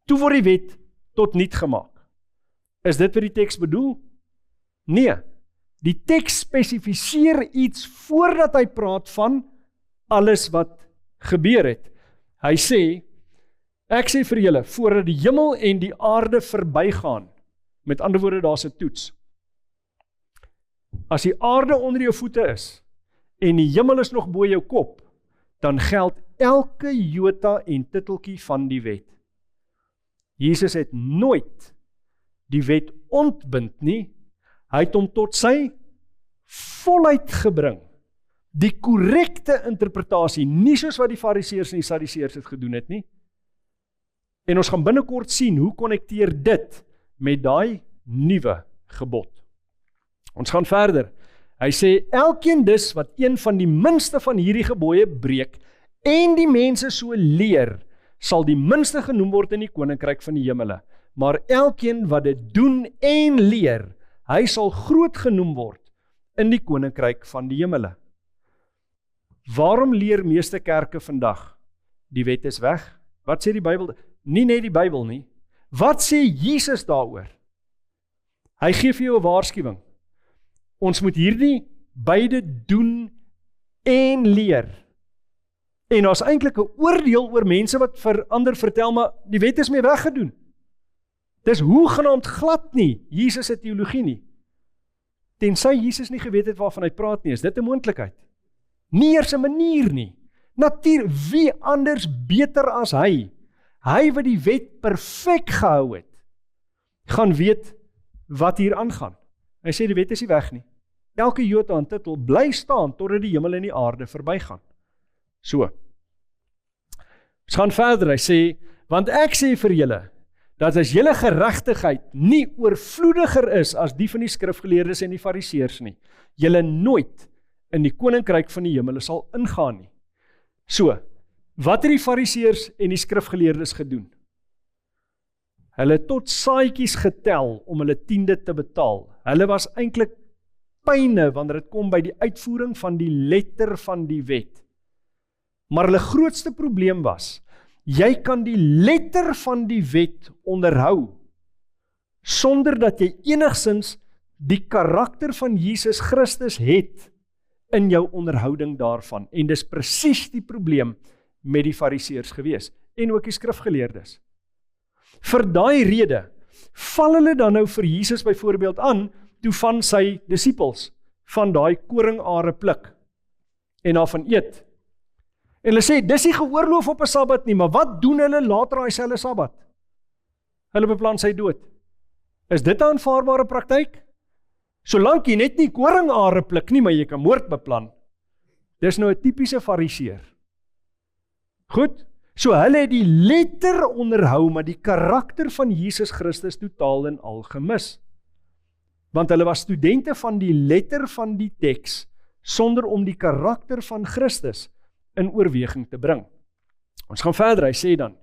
toe word die wet tot niet gemaak. Is dit wat die teks bedoel? Nee, die teks spesifiseer iets voordat hy praat van alles wat gebeur het. Hy sê, ek sê vir julle, voordat die hemel en die aarde verbygaan, met ander woorde, daar's 'n toets. As die aarde onder jou voete is, en die hemel is nog bo jou kop, dan geld elke jota en titteltjie van die wet. Jesus het nooit die wet ontbind nie, hy het hom tot sy volheid gebring. Die korrekte interpretasie, nie soos wat die Fariseërs en die Sadduseërs het gedoen het nie. En ons gaan binnekort sien, hoe konnekteer dit met daai nuwe gebod. Ons gaan verder. Hy sê, elkeen dus wat een van die minste van hierdie gebooie breek, en die mense so leer, sal die minste genoem word in die koninkryk van die hemele. Maar elkeen wat dit doen en leer, hy sal groot genoem word in die koninkryk van die hemele. Waarom leer meeste kerke vandag? Die wet is weg. Wat sê die Bybel? Nie net die Bybel nie. Wat sê Jesus daaroor? Hy gee vir jou 'n waarskuwing. Ons moet hierdie beide doen en leer. En daar's eintlik 'n oordeel oor mense wat vir ander vertel, maar die wet is mee weggedoen. Dis hoegenaamd glad nie Jesus se teologie nie. Tensy Jesus nie geweet het waarvan hy praat nie, is dit 'n moontlikheid. Nie eers 'n manier nie. Natuur, wie anders beter as hy? Hy wat die wet perfek gehou het, gaan weet wat hier aangaan. Hy sê die wet is nie weg nie. Elke jota en titel bly staan totdat die hemel en die aarde verbygaan. So. Ons gaan verder. Hy sê, want ek sê vir julle, dat as julle geregtigheid nie oorvloediger is as die van die skrifgeleerdes en die fariseërs nie, julle nooit in die koninkryk van die hemel sal ingaan nie. So, wat het die fariseërs en die skrifgeleerdes gedoen? Hulle het tot saadjies getel om hulle tiende te betaal. Hulle was eintlik pyne wanneer dit kom by die uitvoering van die letter van die wet. Maar hulle grootste probleem was, jy kan die letter van die wet onderhou, sonder dat jy enigsins die karakter van Jesus Christus het in jou onderhouding daarvan. En dis presies die probleem met die fariseërs gewees, en ook die skrifgeleerdes. Vir daai rede, val hulle dan nou vir Jesus byvoorbeeld aan, toe van sy disippels, van daai koringare pluk, en daarvan eet. En hulle sê, dis nie geoorloof op 'n Sabbat nie, maar wat doen hulle later daai selfde Sabbat? Hulle beplan sy dood. Is dit 'n aanvaarbare praktyk? Solank jy net nie koringare pluk nie, maar jy kan moord beplan. Dis nou 'n tipiese fariseer. Goed, so hulle het die letter onderhou, maar die karakter van Jesus Christus totaal en al gemis. Want hulle was studente van die letter van die teks, sonder om die karakter van Christus in oorweging te bring. Ons gaan verder, hy sê dan,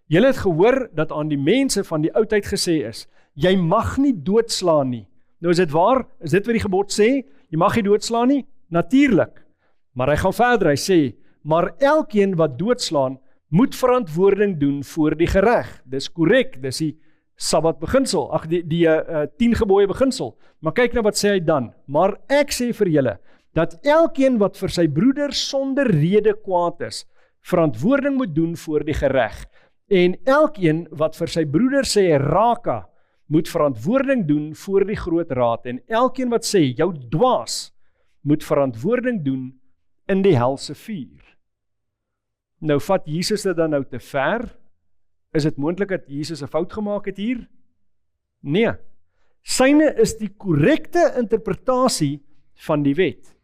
julle het gehoor dat aan die mense van die oudheid gesê is, jy mag nie doodslaan nie. Nou is dit waar? Is dit wat die gebod sê? Jy mag nie doodslaan nie? Natuurlik. Maar hy gaan verder, hy sê, maar elkeen wat doodslaan, moet verantwoording doen voor die gereg. Dis korrek, dis die Sabbat beginsel, die 10 gebooie beginsel. Maar kyk nou wat sê hy dan, maar ek sê vir julle, dat elkeen wat vir sy broeder sonder rede kwaad is, verantwoording moet doen voor die gereg. En elkeen wat vir sy broeder sê raka, moet verantwoording doen voor die groot raad. En elkeen wat sê jou dwaas, moet verantwoording doen in die helse vuur. Nou vat Jesus dit dan nou te ver? Is dit moontlik dat Jesus 'n fout gemaak het hier? Nee. Syne is die korrekte interpretasie van die wet.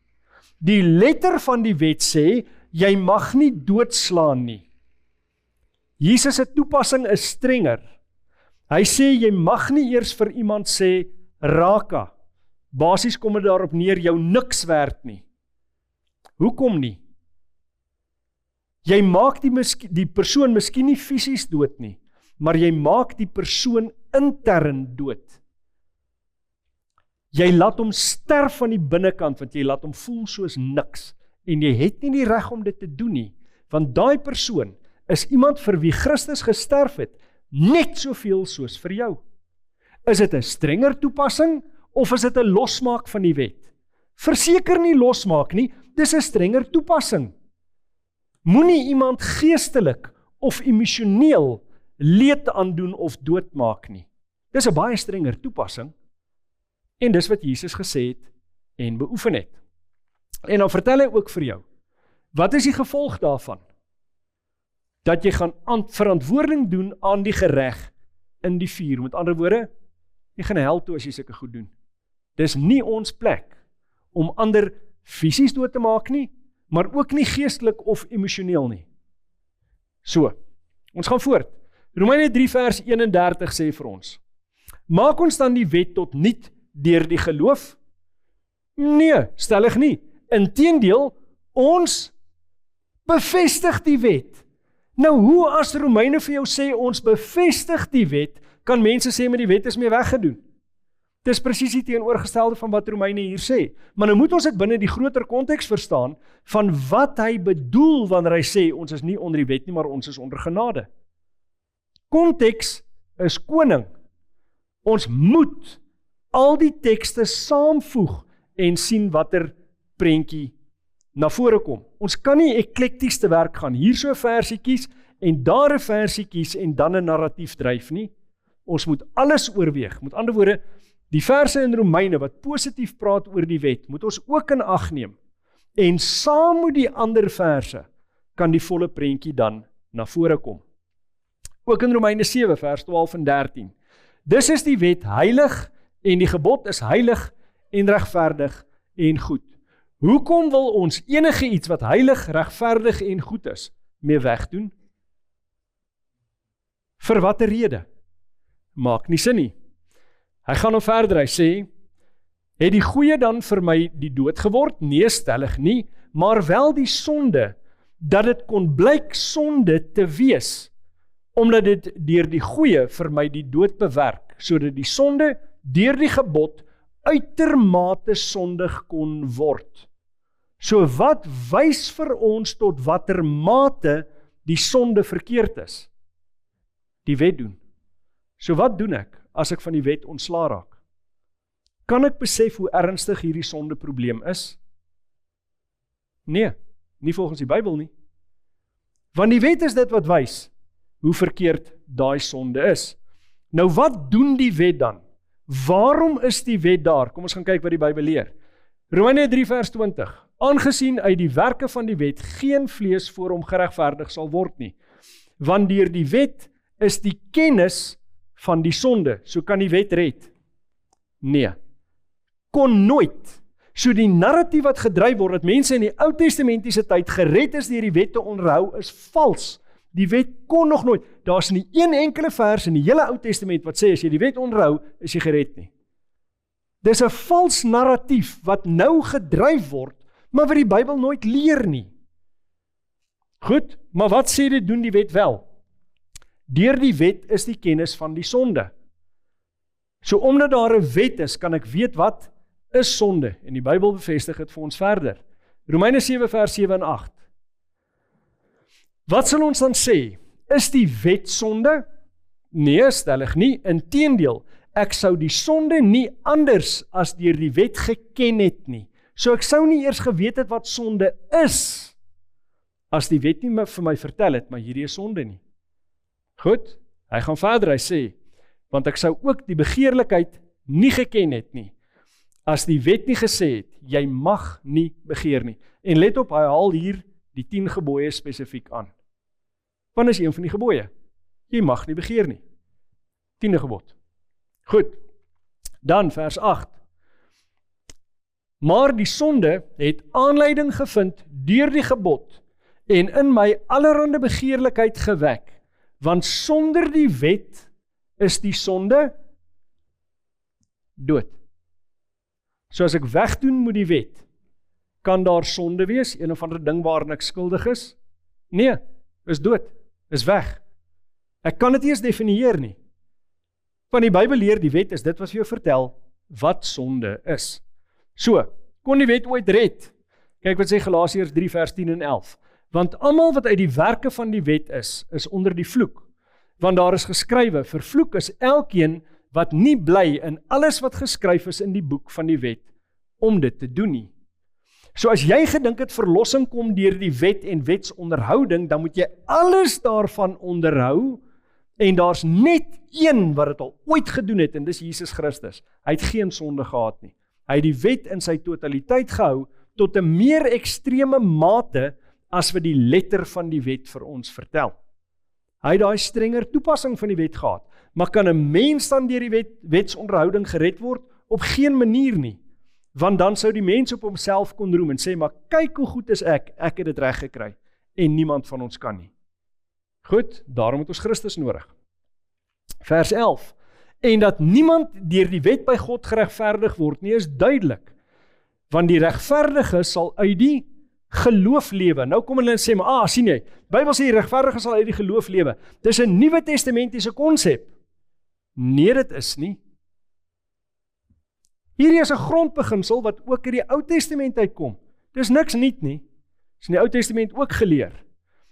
Die letter van die wet sê, jy mag nie doodslaan nie. Jesus se toepassing is strenger. Hy sê, jy mag nie eers vir iemand sê, raka. Basies kom dit daarop neer, jou niks werd nie. Hoekom nie? Jy maak die persoon miskien nie fisies dood nie, maar jy maak die persoon intern dood. Jy laat hom sterf van die binnekant, want jy laat hom voel soos niks. En jy het nie die reg om dit te doen nie, want daai persoon is iemand vir wie Christus gesterf het, net soveel soos vir jou. Is dit 'n strenger toepassing, of is dit 'n losmaak van die wet? Verseker nie losmaak nie, dis 'n strenger toepassing. Moenie iemand geestelik of emosioneel leed aandoen of doodmaak nie. Dis 'n baie strenger toepassing. En dis wat Jesus gesê het en beoefen het. En dan vertel hy ook vir jou, wat is die gevolg daarvan? dat jy gaan verantwoording doen aan die gereg in die vuur. Met ander woorde, jy gaan hel toe as jy sulke goed doen. Dis nie ons plek om ander fisies dood te maak nie, maar ook nie geestelik of emosioneel nie. So, ons gaan voort. Romeine 3 vers 31 sê vir ons, maak ons dan die wet tot niet deur die geloof? Nee, stellig nie. Inteendeel, ons bevestig die wet. Nou, hoe as Romeine vir jou sê, ons bevestig die wet, kan mense sê, met die wet is mee weggedoen. Dis presies die teenoorgestelde van wat Romeine hier sê. Maar nou moet ons dit binne die groter konteks verstaan, van wat hy bedoel, wanneer hy sê, ons is nie onder die wet nie, maar ons is onder genade. Konteks is koning. Ons moet al die tekste saamvoeg, en sien watter prentjie na vore kom. Ons kan nie eklekties te werk gaan, hier so 'n versie kies, en daar 'n versie kies, en dan 'n narratief dryf nie. Ons moet alles oorweeg. Met ander woorde, die verse in Romeine wat positief praat oor die wet, moet ons ook in ag neem. En saam met die ander verse, kan die volle prentjie dan na vore kom. Ook in Romeine 7 vers 12 en 13. Dus is die wet heilig, en die gebod is heilig, en regverdig en goed. Hoekom wil ons enige iets wat heilig, regverdig en goed is, mee wegdoen? Vir watter rede? Maak nie sin nie. Hy gaan nog verder, hy sê, het die goeie dan vir my die dood geword? Nee, stellig nie, maar wel die sonde, dat dit kon blyk sonde te wees, omdat dit deur die goeie vir my die dood bewerk, sodat die sonde deur die gebod uitermate sondig kon word. So wat wys vir ons tot watter mate die sonde verkeerd is? Die wet doen. So wat doen ek as ek van die wet ontslaa raak? Kan ek besef hoe ernstig hierdie sondeprobleem is? Nee, nie volgens die Bybel nie. Want die wet is dit wat wys hoe verkeerd daai sonde is. Nou wat doen die wet dan? Waarom is die wet daar? Kom ons gaan kyk wat die Bybel leer. Romeine 3 vers 20. Aangesien uit die werke van die wet geen vlees voor hom geregverdig sal word nie. Want deur die wet is die kennis van die sonde. So kan die wet red? Nee. Kon nooit. So die narratief wat gedryf word, dat mense in die Ou Testamentiese tyd gered is deur die wet te onderhou, is vals. Die wet kon nog nooit. Daar is nie een enkele vers in die hele Ou Testament wat sê, as jy die wet onderhou, is jy gered nie. Dis 'n vals narratief wat nou gedryf word, maar wat die Bybel nooit leer nie. Goed, maar wat sê dit doen die wet wel? Deur die wet is die kennis van die sonde. So omdat daar 'n wet is, kan ek weet wat is sonde, en die Bybel bevestig dit vir ons verder. Romeine 7 vers 7 en 8. Wat sal ons dan sê? Is die wet sonde? Nee, stellig nie. Inteendeel, ek sou die sonde nie anders as deur die wet geken het nie. So ek sou nie eers geweet het wat sonde is, as die wet nie vir my vertel het, maar hierdie is sonde nie. Goed, hy gaan verder, hy sê, want ek sou ook die begeerlikheid nie geken het nie, as die wet nie gesê het, jy mag nie begeer nie. En let op, hy haal hier die 10 gebooie spesifiek aan. Wat is een van die gebooie? Jy mag nie begeer nie. 10de gebod. Goed, dan vers 8. Maar die sonde het aanleiding gevind deur die gebod en in my allerhande begeerlikheid gewek, want sonder die wet is die sonde dood. So as ek wegdoen moet die wet, kan daar sonde wees, een of ander ding waarin ek skuldig is? Nee, is dood, is weg. Ek kan dit nie eens definieer nie. Want die Bybel leer die wet is dit wat vir jou vertel wat sonde is. So, kon die wet ooit red? Kyk wat sê Galasiërs 3 vers 10 en 11. Want almal wat uit die werke van die wet is onder die vloek. Want daar is geskrywe, vervloek is elkeen wat nie bly in alles wat geskryf is in die boek van die wet, om dit te doen nie. So as jy gedink het verlossing kom deur die wet en wetsonderhouding, dan moet jy alles daarvan onderhou, en daar's net een wat dit al ooit gedoen het, en dis Jesus Christus. Hy het geen sonde gehad nie. Hy het die wet in sy totaliteit gehou, tot 'n meer ekstreme mate, as wat die letter van die wet vir ons vertel. Hy het daai strenger toepassing van die wet gehad. Maar kan 'n mens dan deur die wetsonderhouding gered word? Op geen manier nie. Want dan sou die mens op homself kon roem en sê, maar kyk hoe goed is ek het dit reg gekry. En niemand van ons kan nie. Goed, daarom het ons Christus nodig. Vers 11. En dat niemand deur die wet by God geregverdig word nie, is duidelik. Want die regverdige sal uit die geloof lewe. Nou kom hulle en sê, maar sien jy, Bybel sê die regverdige sal uit die geloof lewe. Dis 'n Nuwe Testamentiese konsep. Nee, dit is nie. Hierdie is 'n grondbeginsel wat ook uit die Ou Testament uitkom. Dis niks nuut nie. Dis in die Ou Testament ook geleer.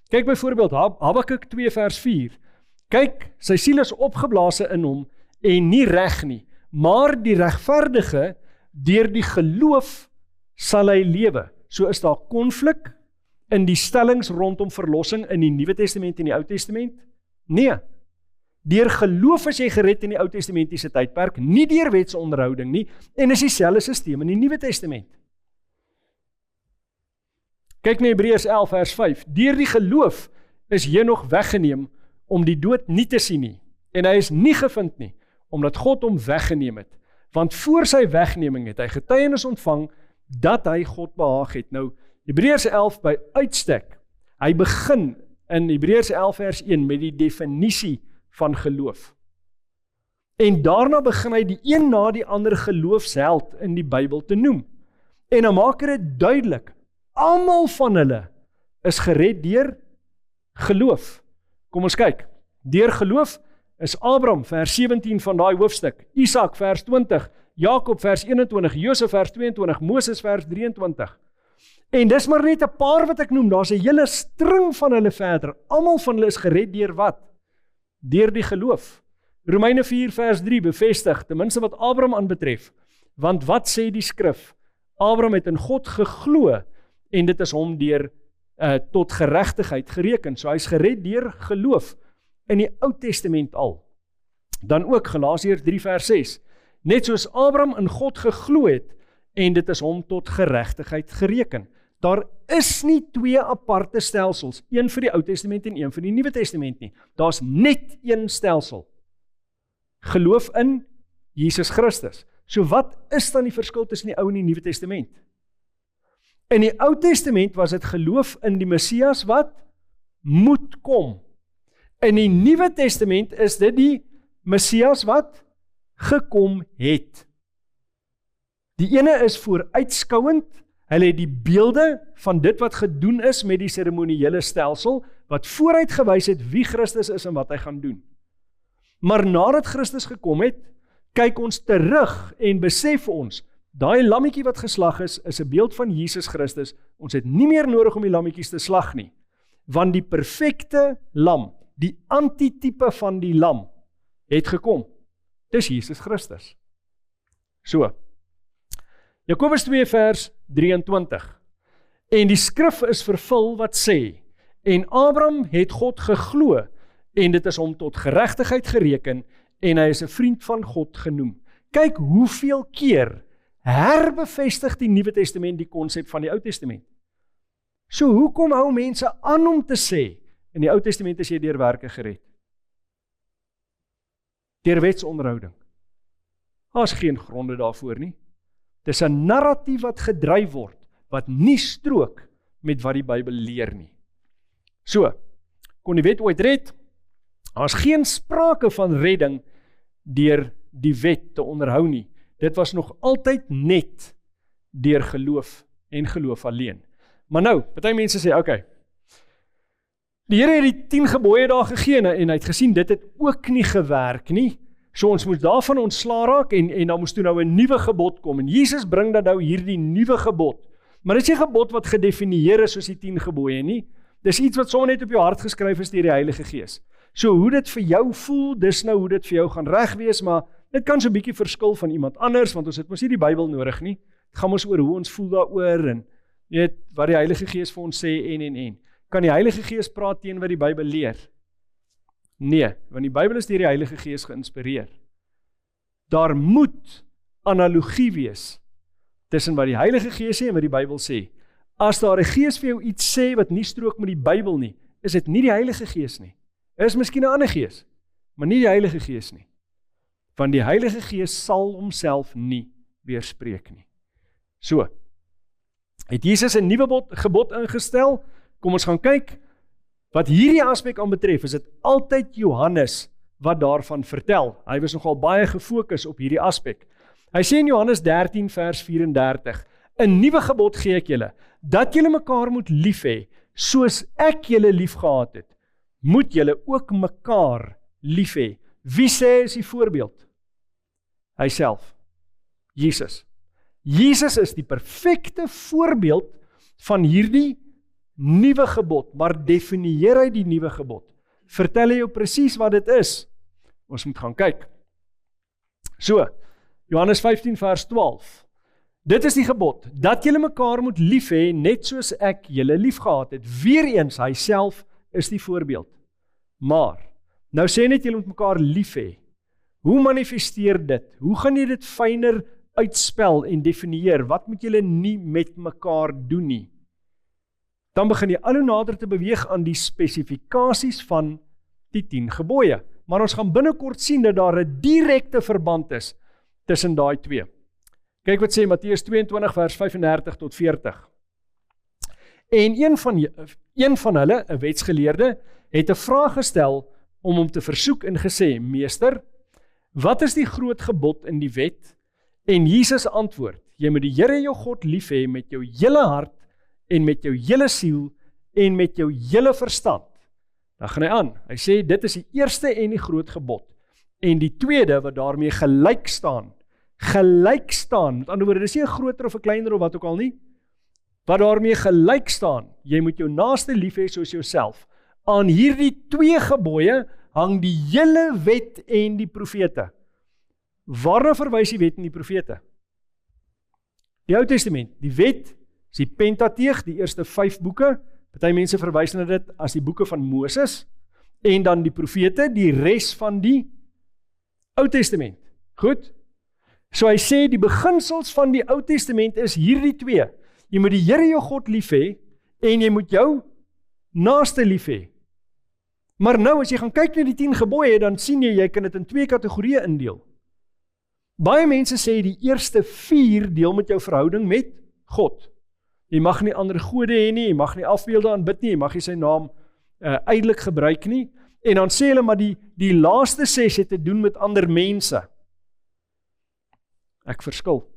Kyk byvoorbeeld Habakuk 2 vers 4. Kyk, sy siel is opgeblaase in hom en nie reg nie, maar die regverdige deur die geloof sal hy lewe. So is daar konflik in die stellings rondom verlossing in die Nuwe Testament en die Ou Testament? Nee. Deur geloof is jy gered in die Ou Testamentiese tydperk, nie deur wetsonderhouding nie, en is dieselfde stelsel in die Nuwe Testament. Kyk na Hebreërs 11 vers 5. Deur die geloof is Henog weggeneem om die dood nie te sien nie, en hy is nie gevind nie, omdat God hom weggeneem het. Want voor sy wegneming het hy getuienis ontvang dat hy God behaag het. Nou, Hebreërs 11 by uitstek, hy begin in Hebreërs 11 vers 1 met die definisie van geloof. En daarna begin hy die een na die ander geloofsheld in die Bybel te noem. En dan maak hy dit duidelik, almal van hulle is gered deur geloof. Kom ons kyk, deur geloof is Abraham, vers 17 van daai hoofstuk, Isak, vers 20, Jakob, vers 21, Josef, vers 22, Moses, vers 23. En dis maar net 'n paar wat ek noem, daar's 'n hele string van hulle verder. Almal van hulle is gered deur wat? Deur die geloof. Romeine 4 vers 3 bevestig, ten minste wat Abraham aanbetref, want wat sê die skrif? Abraham het in God geglo, en dit is hom deur tot geregtigheid gereken. So hy is gered deur geloof, in die Ou Testament al. Dan ook Galasiërs 3 vers 6, net soos Abraham in God geglo het, en dit is hom tot geregtigheid gereken. Daar is nie twee aparte stelsels, een vir die Ou Testament en een vir die Nuwe Testament nie. Daar's net een stelsel. Geloof in Jesus Christus. So wat is dan die verskil tussen die Ou en die Nuwe Testament? In die Ou Testament was dit geloof in die Messias wat moet kom. In die Nuwe Testament is dit die Messias wat gekom het. Die ene is vooruitskouend, hulle het die beelde van dit wat gedoen is met die seremoniële stelsel, wat vooruit gewys het wie Christus is en wat hy gaan doen. Maar nadat Christus gekom het, kyk ons terug en besef ons, daai lammetjie wat geslag is 'n beeld van Jesus Christus. Ons het nie meer nodig om die lammetjies te slag nie, want die perfekte lam, die antitype van die lam, het gekom. Dis Jesus Christus. So, Jakobus 2 vers 23. En die skrif is vervul wat sê, en Abraham het God geglo, en dit is hom tot geregtigheid gereken, en hy is 'n vriend van God genoem. Kyk hoeveel keer herbevestig die Nuwe Testament die konsep van die Ou Testament. So hoekom hou mense aan om te sê, in die Ou Testament is jy deur werke gered? Deur wetsonderhouding. Daar's geen gronde daarvoor nie. Dis 'n narratief wat gedryf word, wat nie strook met wat die Bybel leer nie. So, kon die wet ooit red? Daar's geen sprake van redding deur die wet te onderhou nie. Dit was nog altyd net deur geloof en geloof alleen. Maar nou, party mense sê, okay, die Here het die 10 gebooie daar gegee en hy het gesien dit het ook nie gewerk nie. So ons moes daarvan ontslaa raak en dan moes toe nou 'n nuwe gebod kom. En Jesus bring dan nou hierdie nuwe gebod. Maar dit is nie gebod wat gedefinieer is soos die 10 gebooie nie. Dis iets wat sommer net op jou hart geskryf is deur die Heilige Gees. So hoe dit vir jou voel, dis nou hoe dit vir jou gaan reg wees, maar dit kan so 'n bietjie verskil van iemand anders, want ons het mos nie die Bybel nodig nie. Dit gaan ons oor hoe ons voel daaroor en weet wat die Heilige Gees vir ons sê en. Kan die Heilige Gees praat teen wat die Bybel leer? Nee, want die Bybel is deur die Heilige Gees geïnspireer. Daar moet analogie wees tussen wat die Heilige Gees sê en wat die Bybel sê. As daar 'n gees vir jou iets sê wat nie strook met die Bybel nie, is dit nie die Heilige Gees nie. is miskien 'n ander gees, maar nie die Heilige Gees nie. Want die Heilige Gees sal homself nie weerspreek nie. So, het Jesus 'n nuwe gebod ingestel? Kom ons gaan kyk. Wat hierdie aspek aan betref, is dit altyd Johannes wat daarvan vertel. Hy was nogal baie gefokus op hierdie aspek. Hy sê in Johannes 13 vers 34, 'n nuwe gebod gee ek julle, dat julle mekaar moet lief hê, soos ek julle lief gehad het, moet julle ook mekaar lief hê. Wie sê is die voorbeeld? Hy self, Jesus. Jesus is die perfekte voorbeeld van hierdie nuwe gebod, maar definieer hy die nuwe gebod? Vertel hy jou presies wat dit is? Ons moet gaan kyk. So, Johannes 15 vers 12. Dit is die gebod, dat julle mekaar moet lief hê, net soos ek julle lief gehad het. Weereens, hy self is die voorbeeld. Maar, nou sê net julle moet mekaar lief hê. Hoe manifesteer dit? Hoe gaan jy dit fyner uitspel en definieer? Wat moet julle nie met mekaar doen nie? Dan begin jy al hoe nader te beweeg aan die spesifikasies van die 10 gebooie. Maar ons gaan binnekort sien dat daar 'n direkte verband is tussen daai twee. Kyk wat sê Matteus 22 vers 35 tot 40. En een van hulle, 'n wetsgeleerde, het 'n vraag gestel om hom te versoek en gesê, Meester, wat is die groot gebod in die wet? En Jesus antwoord, jy moet die Here jou God lief hê met jou hele hart en met jou hele siel en met jou hele verstand. Dan gaan hy aan. Hy sê dit is die eerste en die groot gebod. En die tweede wat daarmee gelyk staan. Gelyk staan. Met ander woorde, dis nie 'n groter of 'n kleiner of wat ook al nie. Wat daarmee gelyk staan. Jy moet jou naaste lief hê soos jouself. Aan hierdie 2 gebooie hang die hele wet en die profete. Waarna verwys die wet en die profete? Die Ou Testament. Die wet is die Pentateeg, die eerste 5 boeke. Party mense verwys na dit as die boeke van Moses. En dan die profete, die res van die Ou Testament. Goed? So hy sê die beginsels van die Ou Testament is hierdie 2. Jy moet die Here jou God lief hê en jy moet jou naaste lief hê. Maar nou as jy gaan kyk na die 10 gebooie, dan sien jy kan dit in 2 kategorieë indeel. Baie mense sê die eerste 4 deel met jou verhouding met God. Jy mag nie ander gode hê nie, jy mag nie afbeelde aanbid nie, jy mag nie sy naam ydelik gebruik nie. En dan sê hulle maar die laaste 6 het te doen met ander mense. Ek verskil.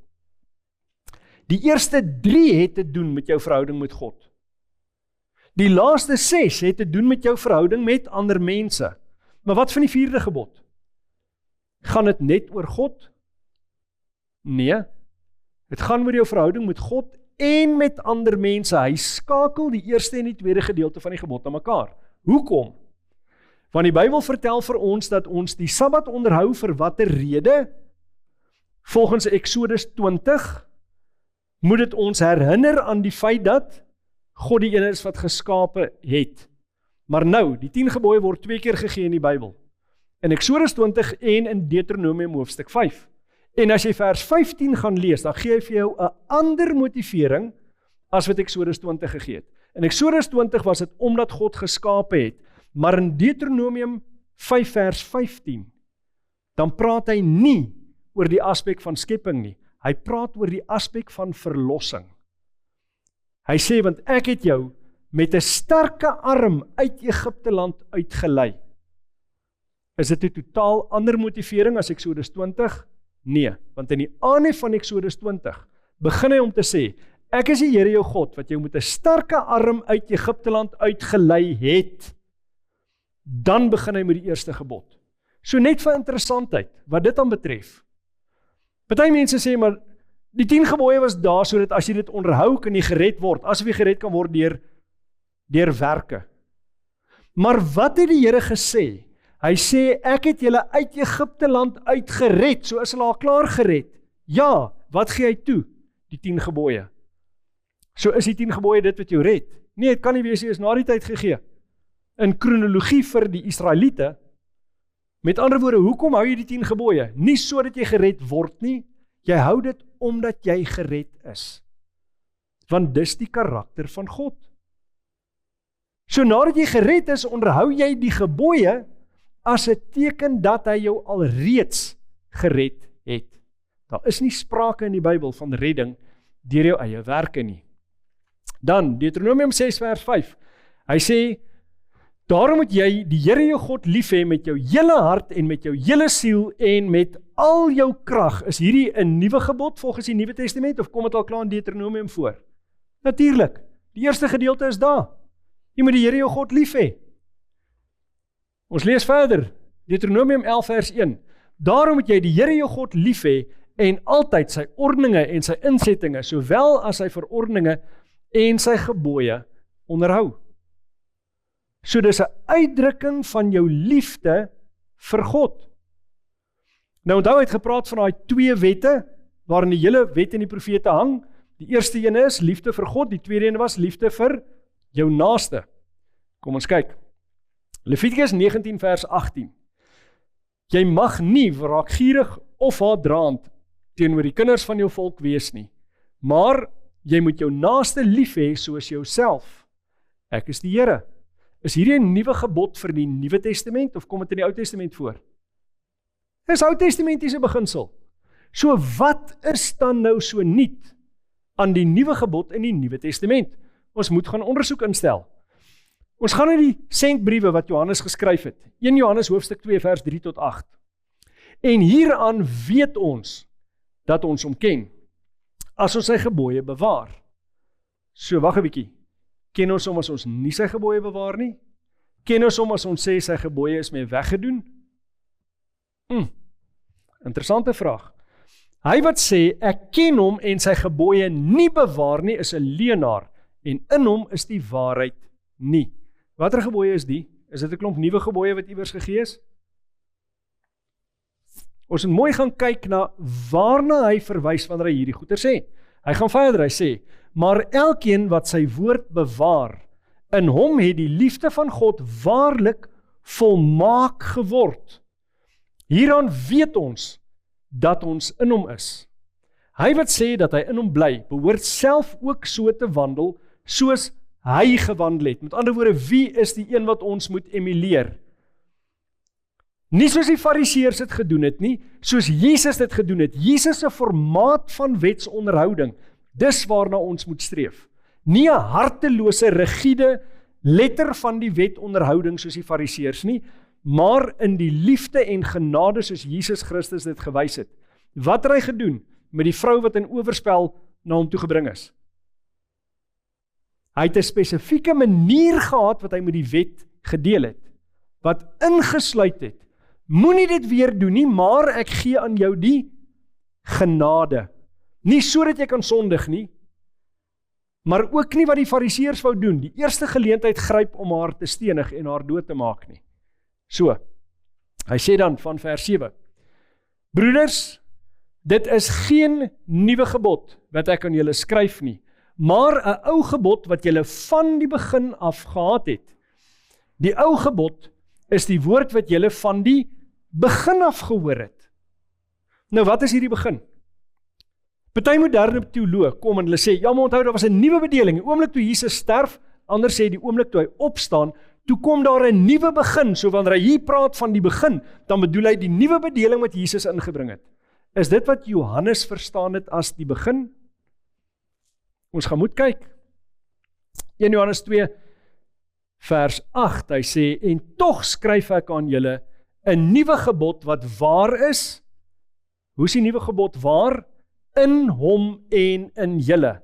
Die eerste 3 het te doen met jou verhouding met God. Die laaste 6 het te doen met jou verhouding met ander mense. Maar wat van die 4de gebod? Gaan dit net oor God? Nee. Dit gaan oor jou verhouding met God en met ander mense. Hy skakel die eerste en die tweede gedeelte van die gebod na mekaar. Hoekom? Want die Bybel vertel vir ons dat ons die Sabbat onderhou vir watter rede? Volgens Eksodus 20 moet dit ons herinner aan die feit dat God die een is wat geskape het. Maar nou, die 10 gebooie word 2 keer gegee in die Bybel. In Eksodus 20 en in Deuteronomium hoofstuk 5. En as jy vers 15 gaan lees, dan gee hy vir jou 'n ander motivering as wat Eksodus 20 gegee het. In Eksodus 20 was dit omdat God geskape het, maar in Deuteronomium 5 vers 15, dan praat hy nie oor die aspek van skepping nie. Hy praat oor die aspek van verlossing. Hy sê, want ek het jou met 'n sterke arm uit Egipte land uitgelei. Is dit 'n totaal ander motivering as Eksodus 20? Nee, want in die aanhef van Eksodus 20 begin hy om te sê, ek is die Here jou God, wat jou met 'n sterke arm uit Egipte land uitgelei het. Dan begin hy met die eerste gebod. So net vir interessantheid, wat dit dan betref. Party mense sê, maar die 10 gebooie was daar, sodat as jy dit onderhou, kan jy gered word, asof jy gered kan word deur werke. Maar wat het die Here gesê? Hy sê, ek het julle uit Egipte land uitgered, so is hulle al klaar gered. Ja, wat gee hy toe? Die 10 gebooie. So is die 10 gebooie dit wat jou red? Nee, het kan nie wees, hy is na die tyd gegee. In kronologie vir die Israeliete, met ander woorde, hoekom hou jy die 10 gebooie? Nie sodat jy gered word nie, jy hou dit omdat jy gered is. Want dis die karakter van God. So nadat jy gered is, onderhou jy die gebooie as 'n teken dat hy jou alreeds gered het. Daar is nie sprake in die Bybel van redding deur jou eie werke nie. Dan, Deuteronomium 6 vers 5, hy sê, daarom moet jy die Here jou God lief hê met jou hele hart en met jou hele siel en met al jou krag. Is hierdie 'n nuwe gebod volgens die Nuwe Testament of kom dit al klaar in Deuteronomium voor? Natuurlik, die eerste gedeelte is daar. Jy moet die Here jou God lief hê. Ons lees verder, Deuteronomium 11 vers 1. Daarom moet jy die Here jou God lief hê en altyd sy ordeninge en sy insettinge, sowel as sy verordeninge en sy gebooie onderhou. So dis 'n uitdrukking van jou liefde vir God. Nou onthou, hy het gepraat van daai 2 wette, waarin die hele wet en die profete hang. Die eerste een is liefde vir God, die tweede een was liefde vir jou naaste. Kom ons kyk. Levitikus 19 vers 18. Jy mag nie wraakgierig of haatdraand teenoor die kinders van jou volk wees nie, maar jy moet jou naaste lief hê soos jouself. Ek is die Here. Is hierdie 'n nuwe gebod vir die Nuwe Testament of kom dit in die Ou Testament voor? Dit is Ou Testamentiese beginsel. So wat is dan nou so nuut aan die nuwe gebod in die Nuwe Testament? Ons moet gaan ondersoek instel. Ons gaan na die sendbriewe wat Johannes geskryf het. 1 Johannes hoofstuk 2 vers 3 tot 8. En hieraan weet ons dat ons hom ken, as ons sy gebooie bewaar. So wag 'n bietjie. Ken ons hom as ons nie sy gebooie bewaar nie? Ken ons hom as ons sê sy gebooie is mee weggedoen? Interessante vraag. Hy wat sê, ek ken hom en sy gebooie nie bewaar nie, is 'n leienaar, en in hom is die waarheid nie. Watter gebooie is die? Is dit 'n klomp nuwe gebooie wat iewers gegee is? Ons moet mooi gaan kyk na waarna hy verwys wanneer hy hierdie goeie sê. Hy gaan verder, hy sê, maar elkeen wat sy woord bewaar, in hom het die liefde van God waarlik volmaak geword. Hieraan weet ons dat ons in hom is. Hy wat sê dat hy in hom bly, behoort self ook so te wandel, soos hy gewandel het. Met ander woorde, wie is die een wat ons moet emuleer? Nie soos die fariseërs dit gedoen het nie, soos Jesus dit gedoen het. Jesus se formaat van wetsonderhouding, dis waarna ons moet streef. Nie 'n hartelose, rigiede letter van die wetonderhouding soos die fariseërs nie, maar in die liefde en genade soos Jesus Christus dit gewys het. Wat het hy gedoen met die vrou wat in oorspel na hom toe gebring is? Hy het 'n spesifieke manier gehad wat hy met die wet gedeel het, wat ingesluit het, moenie dit weer doen nie, maar ek gee aan jou die genade. Nie sodat jy kan sondig nie, maar ook nie wat die fariseërs wou doen, die eerste geleentheid gryp om haar te stenig en haar dood te maak nie. So, hy sê dan van vers 7, broeders, dit is geen nuwe gebod wat ek aan julle skryf nie, maar 'n ou gebod wat julle van die begin af gehad het. Die ou gebod is die woord wat julle van die begin af gehoor het. Nou wat is hierdie begin? Party moderne teoloog kom en hulle sê, ja, maar onthou, daar was 'n nuwe bedeling. Die oomblik toe Jesus sterf, ander sê die oomblik toe hy opstaan, toe kom daar 'n nuwe begin. So wanneer hy hier praat van die begin, dan bedoel hy die nuwe bedeling wat Jesus ingebring het. Is dit wat Johannes verstaan het as die begin? Ons gaan moet kyk. 1 Johannes 2 vers 8, hy sê, en tog skryf ek aan julle 'n nuwe gebod wat waar is. Hoe is die nuwe gebod waar? In hom en in julle,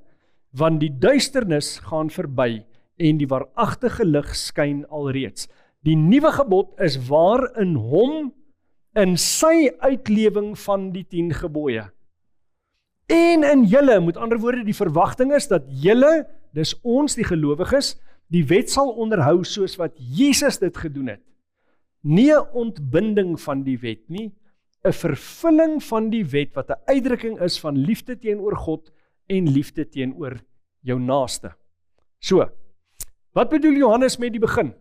want die duisternis gaan verby en die waaragtige lig skyn alreeds. Die nuwe gebod is waar in hom, in sy uitlewing van die 10 gebooie. En in julle, met ander woorde, die verwagting is dat julle, dis ons die gelowiges, die wet sal onderhou soos wat Jesus dit gedoen het. Nie 'n ontbinding van die wet nie, 'n vervulling van die wet wat 'n uitdrukking is van liefde teenoor God en liefde teenoor jou naaste. So, wat bedoel Johannes met die begin?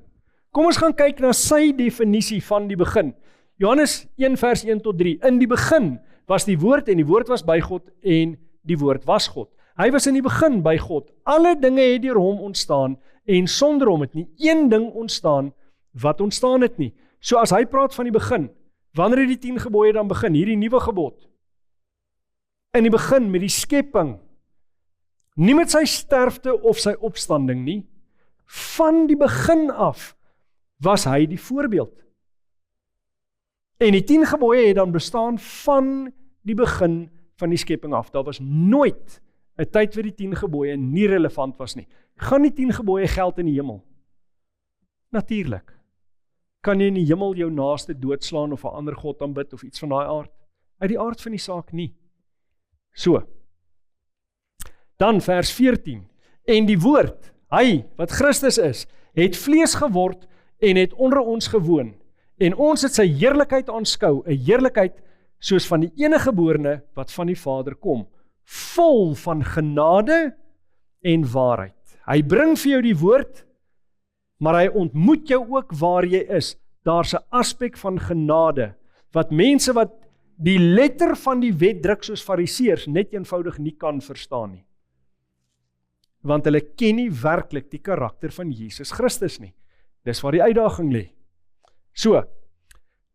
Kom ons gaan kyk na sy definisie van die begin. Johannes 1 vers 1 tot 3. In die begin was die woord en die woord was by God en die woord was God. Hy was in die begin by God. Alle dinge het deur hom ontstaan en sonder hom het nie een ding ontstaan wat ontstaan het nie. So as hy praat van die begin, wanneer het die 10 gebooie dan begin? Hierdie nuwe gebod. In die begin met die skepping, nie met sy sterfte of sy opstanding nie, van die begin af was hy die voorbeeld. En die 10 gebooie het dan bestaan van die begin van die skepping af. Daar was nooit 'n tyd waar die 10 gebooie nie relevant was nie. Gaan die 10 gebooie geld in die hemel? Natuurlik. Kan jy in die hemel jou naaste doodslaan of 'n ander god aanbid of iets van daai aard? Uit die aard van die saak nie. So. Dan vers 14. En die woord, hy wat Christus is, het vlees geword en het onder ons gewoon. En ons het sy heerlikheid aanskou, 'n heerlikheid soos van die enige geborene wat van die Vader kom, vol van genade en waarheid. Hy bring vir jou die woord, maar hy ontmoet jou ook waar jy is. Daar's 'n aspek van genade, wat mense wat die letter van die wet druk soos fariseërs net eenvoudig nie kan verstaan nie. Want hulle ken nie werklik die karakter van Jesus Christus nie. Dis waar die uitdaging lê. So,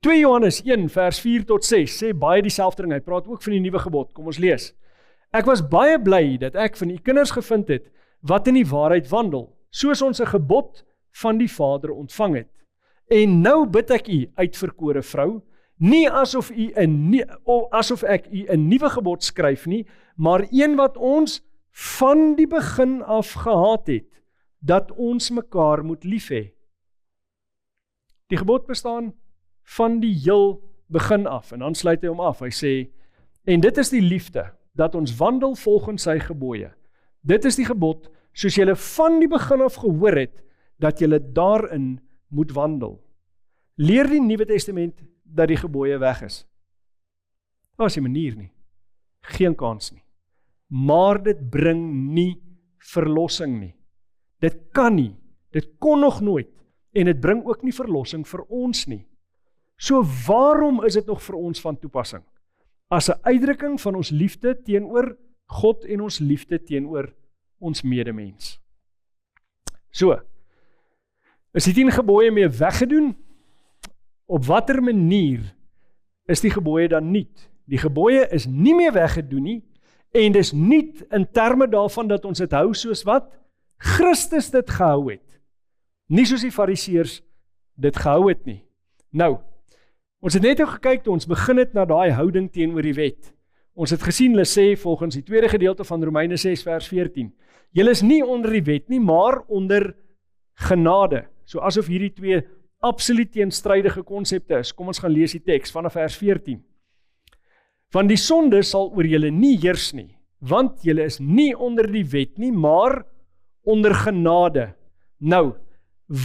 2 Johannes 1 vers 4 tot 6 sê baie dieselfde ding. Hy praat ook van die nuwe gebod. Kom ons lees. Ek was baie bly dat ek van u kinders gevind het wat in die waarheid wandel, soos ons 'n gebod van die Vader ontvang het. En nou bid ek u, uitverkore vrou, nie asof ek u 'n nuwe gebod skryf nie, maar een wat ons van die begin af gehaat het, dat ons mekaar moet lief hê. Die gebod bestaan van die heel begin af, en dan sluit hy hom af, hy sê, en dit is die liefde, dat ons wandel volgens sy gebooie. Dit is die gebod, soos julle van die begin af gehoor het, dat julle daarin moet wandel. Leer die Nuwe Testament dat die gebooie weg is? Daar is 'n manier nie. Geen kans nie. Maar dit bring nie verlossing nie. Dit kan nie. Dit kon nog nooit. En dit bring ook nie verlossing vir ons nie. So waarom is dit nog vir ons van toepassing? As 'n uitdrukking van ons liefde teenoor God en ons liefde teenoor ons medemens. So, is die 10 gebooie mee weggedoen? Op watter manier is die gebooie dan nuut? Die gebooie is nie meer weggedoen nie, en dis nuut in terme daarvan dat ons dit hou soos wat Christus dit gehou het. Nie soos die fariseërs dit gehou het nie. Nou, ons het net gekyk toe ons begin het na daai houding teenoor die wet. Ons het gesien, hulle sê volgens die tweede gedeelte van Romeine 6 vers 14, julle is nie onder die wet nie, maar onder genade. So asof hierdie twee absoluut teenstrydige konsepte is. Kom ons gaan lees die teks vanaf vers 14. Want die sonde sal oor julle nie heers nie, want julle is nie onder die wet nie, maar onder genade. Nou,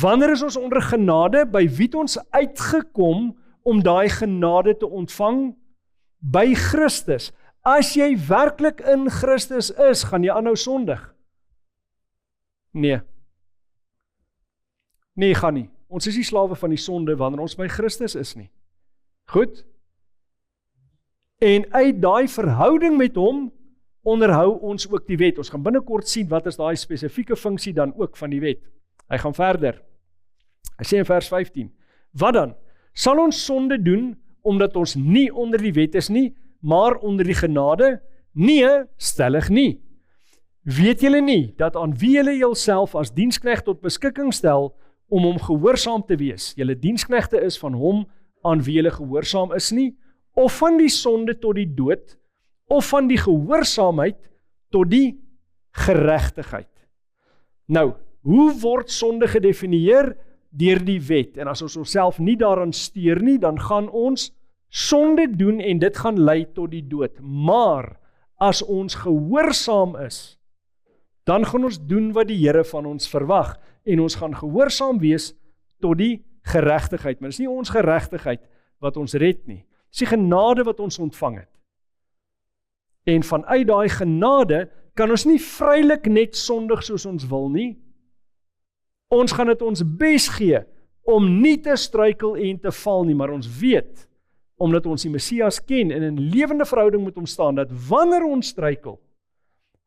wanneer is ons onder genade? By wie het ons uitgekom om daai genade te ontvang? By Christus. As jy werklik in Christus is, gaan jy aanhou sondig? Nee. Nee, gaan nie. Ons is nie slawe van die sonde wanneer ons by Christus is nie. Goed? En uit daai verhouding met hom onderhou ons ook die wet. Ons gaan binnekort sien wat is daai spesifieke funksie dan ook van die wet. Hy gaan verder. Hy sê in vers 15, wat dan? Sal ons sonde doen omdat ons nie onder die wet is nie, maar onder die genade? Nee, stellig nie. Weet julle nie dat aan wie julle julself as diensknegt tot beskikking stel om hom gehoorsaam te wees, julle diensknegte is van hom aan wie julle gehoorsaam is nie, of van die sonde tot die dood, of van die gehoorsaamheid tot die geregtigheid. Nou, hoe word sonde gedefinieer? Deur die wet. En as ons onsself nie daaraan steur nie, dan gaan ons sonde doen en dit gaan lei tot die dood. Maar as ons gehoorsaam is, dan gaan ons doen wat die Here van ons verwag en ons gaan gehoorsaam wees tot die geregtigheid. Maar dit is nie ons geregtigheid wat ons red nie. Dit is die genade wat ons ontvang het. En vanuit daai genade kan ons nie vrylik net sondig soos ons wil nie. Ons gaan dit ons bes gee om nie te struikel en te val nie, maar ons weet, omdat ons die Messias ken en in lewende verhouding met hom staan, dat wanneer ons struikel,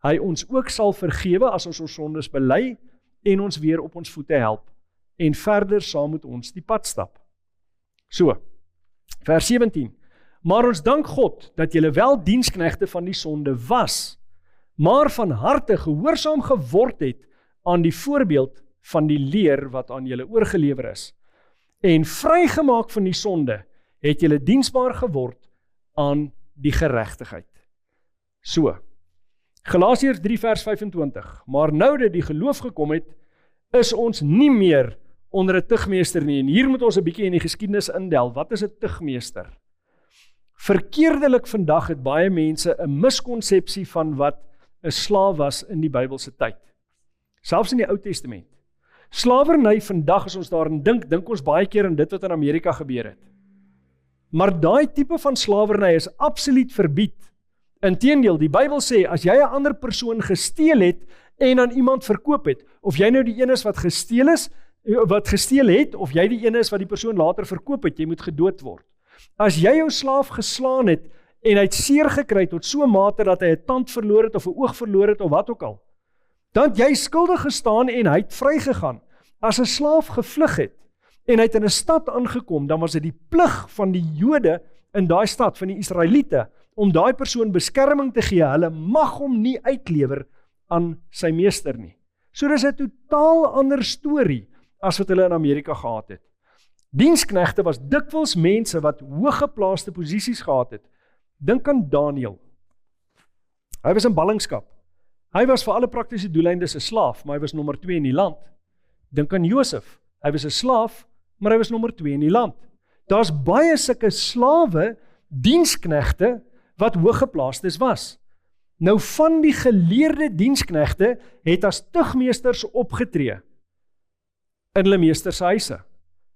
hy ons ook sal vergewe as ons ons sondes bely en ons weer op ons voete help en verder saam met ons die pad stap. So, vers 17. Maar ons dank God dat julle wel diensknegte van die sonde was, maar van harte gehoorsaam geword het aan die voorbeeld van die leer wat aan julle oorgelewer is. En vrygemaak van die sonde het julle diensbaar geword aan die geregtigheid. So, Galasiërs 3 vers 25, maar nou dat die geloof gekom het, is ons nie meer onder 'n tugmeester nie, en hier moet ons 'n bietjie in die geskiedenis indelf. Wat is 'n tugmeester? Verkeerdelik vandag het baie mense 'n miskonsepsie van wat 'n slaaf was in die Bybelse tyd. Selfs in die Ou Testament. Slawerny vandag, as ons daarin dink ons baie keer aan dit wat in Amerika gebeur het. Maar daai tipe van slawerny is absoluut verbied. Inteendeel, die Bybel sê, as jy 'n ander persoon gesteel het en aan iemand verkoop het, of jy nou die een is wat gesteel het, of jy die een is wat die persoon later verkoop het, jy moet gedood word. As jy jou slaaf geslaan het en hy het seer gekry tot so 'n mate dat hy 'n tand verloor het of 'n oog verloor het of wat ook al, dan het jy skuldig gestaan en hy het vrygegaan. As 'n slaaf gevlug het en hy het in 'n stad aangekom, dan was dit die plig van die Jode in daai stad, van die Israeliete, om daai persoon beskerming te gee. Hulle mag hom nie uitlewer aan sy meester nie. So dis 'n totaal ander storie as wat hulle in Amerika gehad het. Diensknegte was dikwels mense wat hooggeplaaste posisies gehad het. Dink aan Daniël. Hy was in ballingskap. Hy was vir alle praktiese doeleindes 'n slaaf, maar hy was nommer 2 in die land. Dink aan Josef. Hy was 'n slaaf, maar hy was nommer 2 in die land. Daar's baie sulke slawe, diensknegte, wat hooggeplaastes was. Nou van die geleerde diensknegte het as tugmeesters opgetree in hulle meesters huise.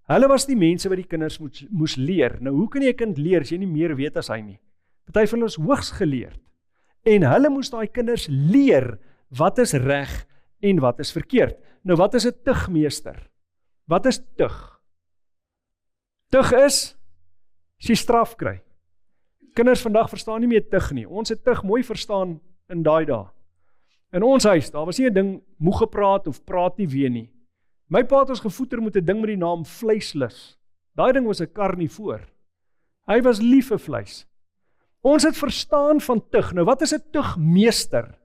Hulle was die mense wat die kinders moes leer. Nou hoe kan jy 'n kind leer as jy nie meer weet as hy nie? Party van hulle is hoogs geleerd. En hulle moes daai kinders leer wat is reg en wat is verkeerd. Nou wat is 'n tugmeester? Wat is tug? Tug is as jy straf kry. Kinders vandag verstaan nie meer tug nie. Ons het tug mooi verstaan in daai dae. In ons huis, daar was nie 'n ding moeg gepraat of praat nie weer nie. My pa het ons gevoeder met 'n ding met die naam vleislus. Daai ding was 'n karnivoor. Hy was lief vir vleis. Ons het verstaan van tug. Nou wat is 'n tugmeester?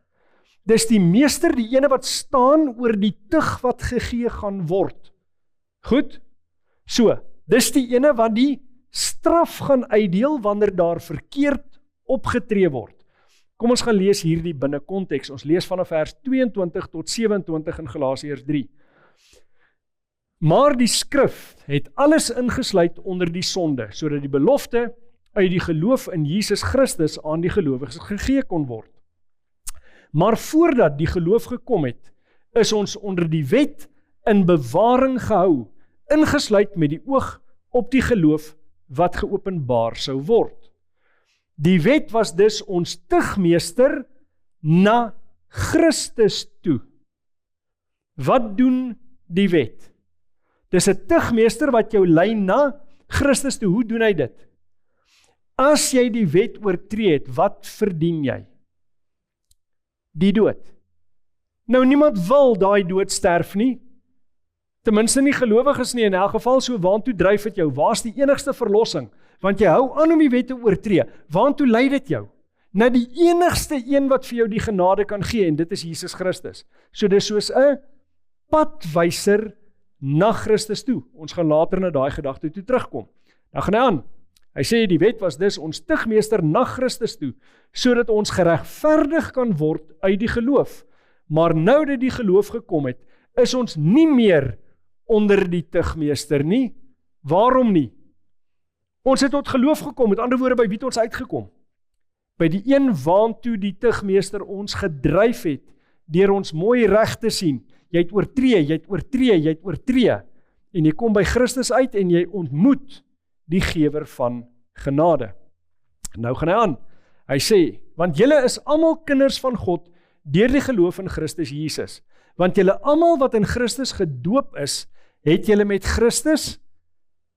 Dis die meester, die ene wat staan oor die tug wat gegee gaan word. Goed? So, dis die ene wat die straf gaan uitdeel wanneer daar verkeerd opgetree word. Kom ons gaan lees hierdie binne konteks. Ons lees vanaf vers 22 tot 27 in Galasiërs 3. Maar die skrif het alles ingesluit onder die sonde, sodat die belofte uit die geloof in Jesus Christus aan die gelowiges gegee kon word. Maar voordat die geloof gekom het, is ons onder die wet in bewaring gehou, ingesluit met die oog op die geloof wat geopenbaar sou word. Die wet was dus ons tugmeester na Christus toe. Wat doen die wet? Dis 'n tugmeester wat jou lei na Christus toe. Hoe doen hy dit? As jy die wet oortree het, wat verdien jy? Die dood. Nou niemand wil daai dood sterf nie. Ten minste nie gelowiges nie, in elk geval. So waantoe dryf dit jou? Waar's die enigste verlossing? Want jy hou aan om die wet te oortree. Waantoe lei dit jou? Na die enigste een wat vir jou die genade kan gee, en dit is Jesus Christus. So dis soos 'n padwyser na Christus toe. Ons gaan later na daai gedagte toe terugkom. Dan gaan hy aan. Hy sê die wet was dus ons tugmeester na Christus toe, sodat ons geregverdig kan word uit die geloof. Maar nou dat die geloof gekom het, is ons nie meer onder die tugmeester nie. Waarom nie? Ons het tot geloof gekom, met ander woorde, by wie het ons uitgekom? By die een waantoe die tugmeester ons gedryf het, deur ons mooi reg te sien. Jy het oortree, jy het oortree, jy het oortree, en jy kom by Christus uit en jy ontmoet die gewer van genade. Nou gaan hy aan. Hy sê, want julle is almal kinders van God deur die geloof in Christus Jesus. Want julle almal wat in Christus gedoop is, het julle met Christus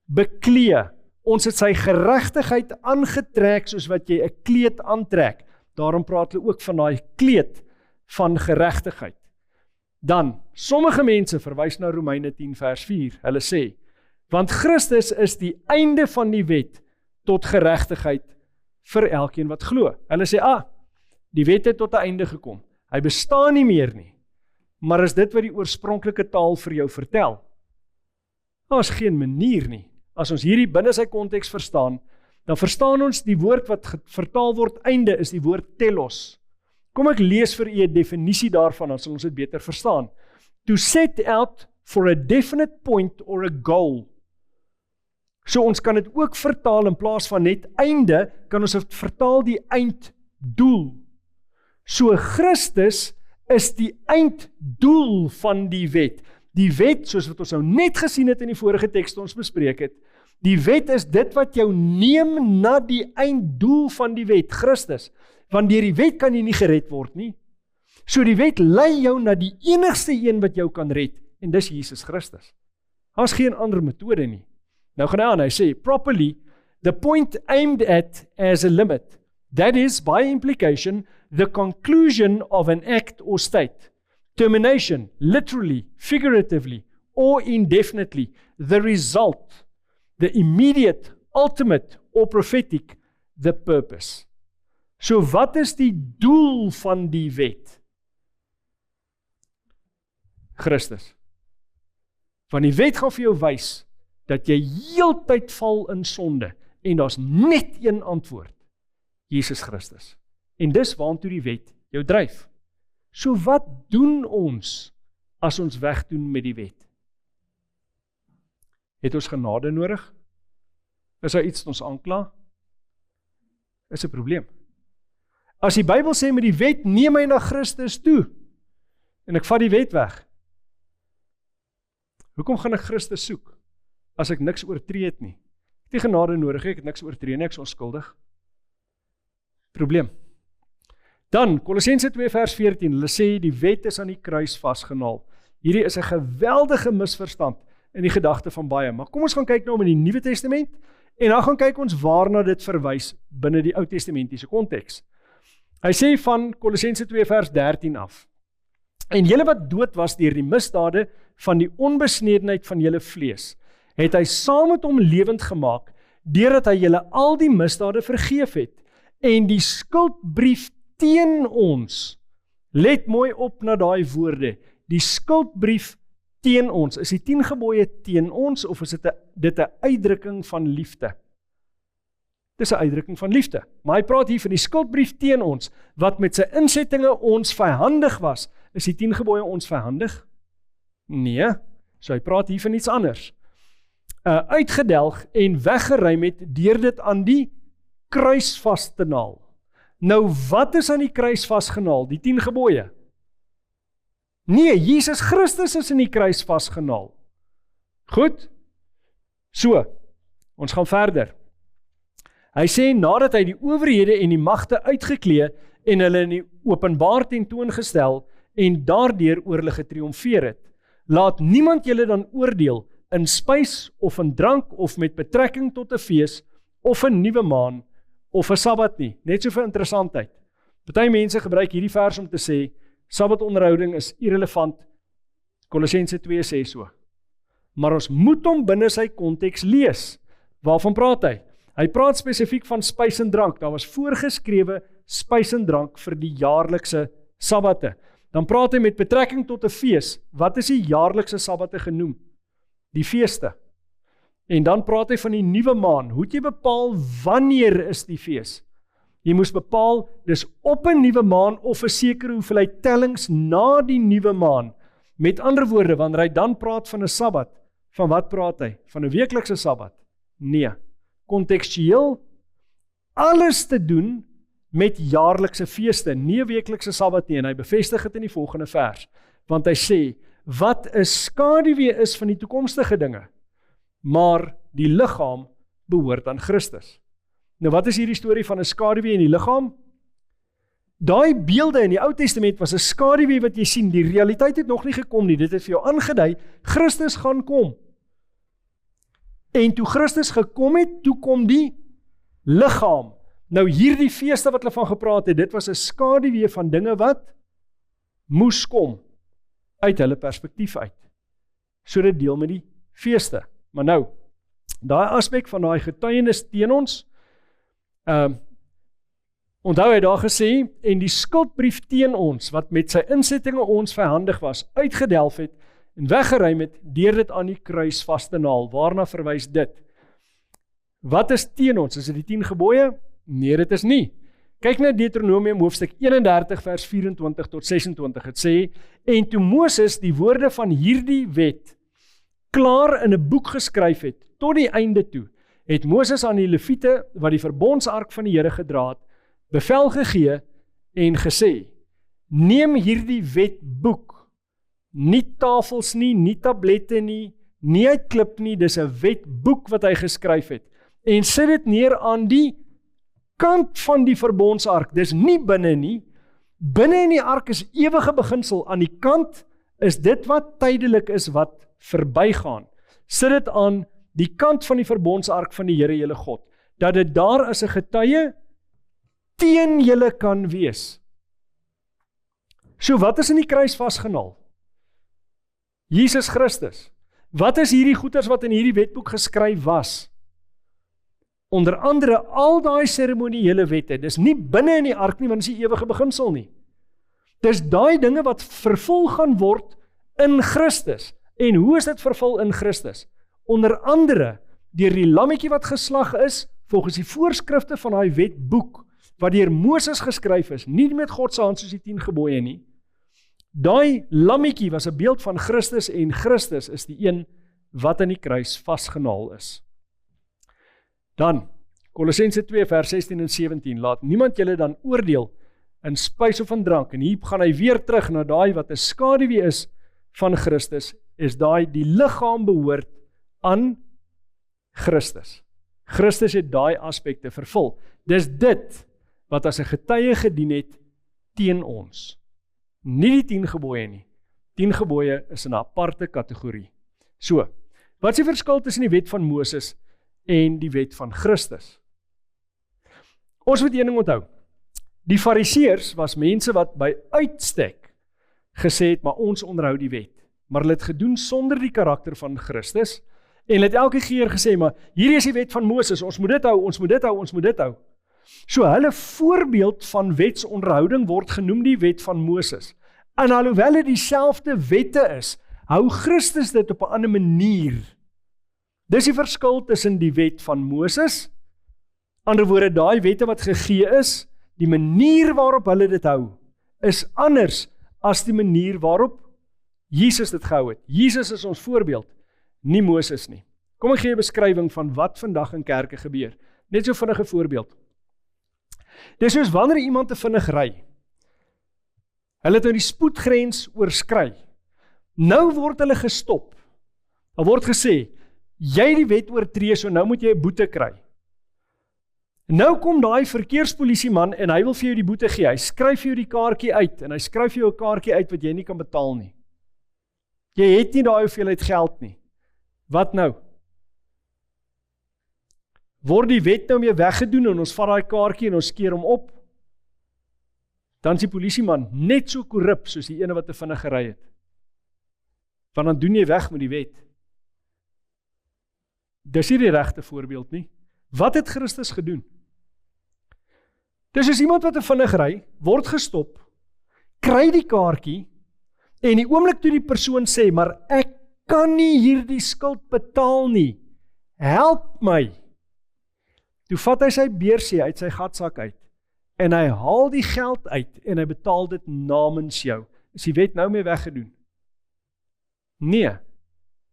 beklee. Ons het sy geregtigheid aangetrek soos wat jy 'n kleed aantrek. Daarom praat hulle ook van daai kleed van geregtigheid. Dan, sommige mense verwys na Romeine 10 vers 4. Hulle sê, want Christus is die einde van die wet tot geregtigheid vir elkeen wat glo. Hulle sê, die wet het tot 'n einde gekom. Hy bestaan nie meer nie. Maar is dit wat die oorspronklike taal vir jou vertel? Daar is geen manier nie. As ons hierdie binne sy konteks verstaan, dan verstaan ons die woord wat vertaal word einde is die woord telos. Kom ek lees vir u 'n definisie daarvan, dan sal ons dit beter verstaan. To set out for a definite point or a goal. So ons kan dit ook vertaal in plaas van net einde, kan ons dit vertaal die einddoel. So Christus is die einddoel van die wet. Die wet, soos wat ons nou net gesien het in die vorige tekste ons bespreek het, die wet is dit wat jou neem na die einddoel van die wet, Christus. Want deur die wet kan jy nie gered word nie. So die wet lei jou na die enigste een wat jou kan red, en dis Jesus Christus. Daar is geen ander metode nie. Nou gaan hy aan, hy sê, properly, the point aimed at as a limit, that is, by implication, the conclusion of an act or state, termination, literally, figuratively, or indefinitely, the result, the immediate, ultimate, or prophetic, the purpose. So wat is die doel van die wet? Christus. Want die wet gaan vir jou wys, dat jy heeltyd val in sonde, en daar's net een antwoord, Jesus Christus. En dis waantoe die wet jou dryf. So wat doen ons, as ons wegdoen met die wet? Het ons genade nodig? Is daar iets ons aankla? Is 'n probleem. As die Bybel sê met die wet neem my na Christus toe, en ek vat die wet weg, hoekom gaan ek Christus soek, as ek niks oortree het nie? Ek het nie genade nodig, ek het niks oortree nie, ek is onskuldig. Probleem. Dan, Kolossense 2 vers 14, hulle sê die wet is aan die kruis vasgenaal. Hierdie is 'n geweldige misverstand in die gedagte van baie, maar kom ons gaan kyk nou in die Nuwe Testament, en dan gaan kyk ons waarna dit verwys binne die Ou Testamentiese konteks. Hy sê van Kolossense 2 vers 13 af, en julle wat dood was deur die misdade van die onbesnedenheid van julle vlees, het hy saam met hom lewend gemaak, deurdat hy julle al die misdade vergeef het, en die skuldbrief teen ons, let mooi op na daai woorde, die skuldbrief teen ons, is die 10 gebooie teen ons, of is dit 'n uitdrukking van liefde? Dis 'n uitdrukking van liefde, maar hy praat hier van die skuldbrief teen ons, wat met sy insettinge ons vyhandig was. Is die 10 gebooie ons vyhandig? Nee, so hy praat hier van iets anders. Uitgedelg en weggeruim het deur dit aan die kruis vas te naal. Nou wat is aan die kruis vasgenaal? Die 10 gebooie? Nee, Jesus Christus is in die kruis vasgenaal. Goed? So, ons gaan verder. Hy sê, nadat hy die owerhede en die magte uitgeklee en hulle in die openbaar tentoongestel en daardeur oor hulle getriomfeer het, laat niemand julle dan oordeel in spys of in drank of met betrekking tot 'n fees of 'n nuwe maan of 'n Sabbat nie. Net so vir interessantheid. Party mense gebruik hierdie vers om te sê, Sabbatonderhouding is irrelevant. Kolossense 2 sê so. Maar ons moet hom binne sy konteks lees. Waarvan praat hy? Hy praat spesifiek van spys en drank. Daar was voorgeskrewe spys en drank vir die jaarlikse Sabbate. Dan praat hy met betrekking tot 'n fees. Wat is die jaarlikse Sabbate genoem? Die feeste. En dan praat hy van die nuwe maan. Hoe het jy bepaal wanneer is die fees? Jy moes bepaal, dis op 'n nuwe maan of 'n sekere hoeveelheid tellings na die nuwe maan. Met ander woorde, wanneer hy dan praat van 'n Sabbat, van wat praat hy? Van 'n weeklikse Sabbat? Nee. Kontekstueel, alles te doen met jaarlikse feeste, nie 'n weeklikse Sabbat nie, en hy bevestig dit in die volgende vers, want hy sê, wat 'n skaduwee is van die toekomstige dinge, maar die liggaam behoort aan Christus. Nou wat is hierdie storie van 'n skaduwee in die liggaam? Daai beelde in die Ou Testament was 'n skaduwee wat jy sien, die realiteit het nog nie gekom nie, dit het vir jou aangedui, Christus gaan kom. En toe Christus gekom het, toe kom die liggaam. Nou hierdie feeste wat hulle van gepraat het, dit was 'n skaduwee van dinge wat moes kom. uit hulle perspektief uit. So dit deel met die feeste. Maar nou, daai aspek van daai getuienis teen ons, onthou hy daar gesê, en die skuldbrief teen ons, wat met sy insettinge ons vyhandig was, uitgedelf het, en weggeruim het, deur dit aan die kruis vas te naal. Waarna verwys dit? Wat is teen ons? Is dit die 10 gebooie? Nee, dit is nie. Kyk na Deuteronomium hoofstuk 31 vers 24 tot 26. Het sê, en toe Moses die woorde van hierdie wet klaar in 'n boek geskryf het, tot die einde toe, het Moses aan die Lewiete, wat die verbondsark van die Here gedra het, bevel gegee en gesê, neem hierdie wetboek, nie tafels nie, nie tablette nie, nie uit klip nie, dis 'n wetboek wat hy geskryf het, en sit dit neer aan die kant van die verbondsark, dis nie binne nie, binne in die ark is ewige beginsel, aan die kant is dit wat tydelik is, wat verbygaan, sit dit aan die kant van die verbondsark van die Here julle God, dat dit daar as 'n getuie teen julle kan wees. So wat is in die kruis vasgenaal? Jesus Christus. Wat is hierdie goeders wat in hierdie wetboek geskryf was? Onder andere al daai seremoniële wette, dis nie binne in die ark nie, want dis die ewige beginsel nie. Dis daai dinge wat vervul gaan word in Christus. En hoe is dit vervul in Christus? Onder andere deur die lammetjie wat geslag is, volgens die voorskrifte van daai wetboek, wat deur Moses geskryf is, nie met God se hand soos die 10 gebooie nie. Daai lammetjie was 'n beeld van Christus, en Christus is die een wat aan die kruis vasgenaal is. Dan, Kolossense 2 vers 16 en 17, laat niemand julle dan oordeel in spys of in drank, en hier gaan hy weer terug na daai wat 'n skaduwee is van Christus, is daai die liggaam behoort aan Christus. Christus het daai aspekte vervul. Dis dit wat as 'n getuie gedien het teen ons. Nie die 10 gebooie nie. 10 gebooie is in 'n aparte kategorie. So, wat is die verskil tussen die wet van Moses en die wet van Christus? Ons moet een ding onthou. Die Fariseërs was mense wat by uitstek gesê het, maar ons onderhou die wet. Maar hulle het gedoen sonder die karakter van Christus, en hulle het elke keer gesê, maar hierdie is die wet van Moses, ons moet dit hou, ons moet dit hou, ons moet dit hou. So hulle voorbeeld van wetsonderhouding word genoem die wet van Moses. En alhoewel dit dieselfde wette is, hou Christus dit op 'n ander manier. Dis die verskil tussen die wet van Moses, ander woorde, daai wette wat gegee is, die manier waarop hulle dit hou, is anders as die manier waarop Jesus dit gehou het. Jesus is ons voorbeeld, nie Moses nie. Kom ek gee 'n beskrywing van wat vandag in kerke gebeur. Net so vinnige voorbeeld. Dis soos wanneer iemand te vinnig ry. Hulle het nou die spoedgrens oorskry. Nou word hulle gestop. Daar word gesê, jy die wet oortree, so nou moet jy 'n boete kry. Nou kom daai verkeerspolisieman en hy wil vir jou die boete gee. Hy skryf vir jou die kaartjie uit en hy skryf vir jou 'n kaartjie uit wat jy nie kan betaal nie. Jy het nie daai hoeveelheid geld nie. Wat nou? Word die wet nou weer weggedoen en ons vat daai kaartjie en ons keer hom op? Dan is die polisieman net so korrup soos die ene wat te vinnig gery het. Want dan doen jy weg met die wet. Dis nie die regte voorbeeld nie. Wat het Christus gedoen? Dis soos iemand wat te vinnig ry, word gestop, kry die kaartjie, en die oomblik toe die persoon sê, maar ek kan nie hierdie skuld betaal nie, help my. Toe vat hy sy beursie uit sy gatsak uit, en hy haal die geld uit, en hy betaal dit namens jou. Is die wet nou mee weggedoen? Nee,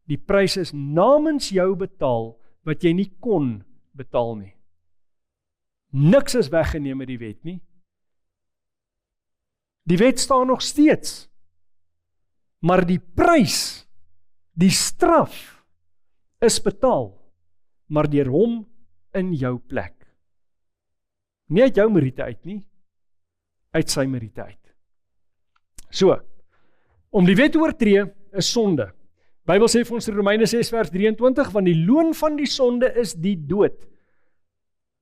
die prys is namens jou betaal, wat jy nie kon betaal nie. Niks is weggeneem met die wet nie. Die wet staan nog steeds, maar die prys, die straf, is betaal, maar deur hom in jou plek. Nie uit jou meriete uit nie, uit sy meriete uit. So, om die wet te oortree is sonde. Bybel sê vir ons in Romeine 6 vers 23, want die loon van die sonde is die dood.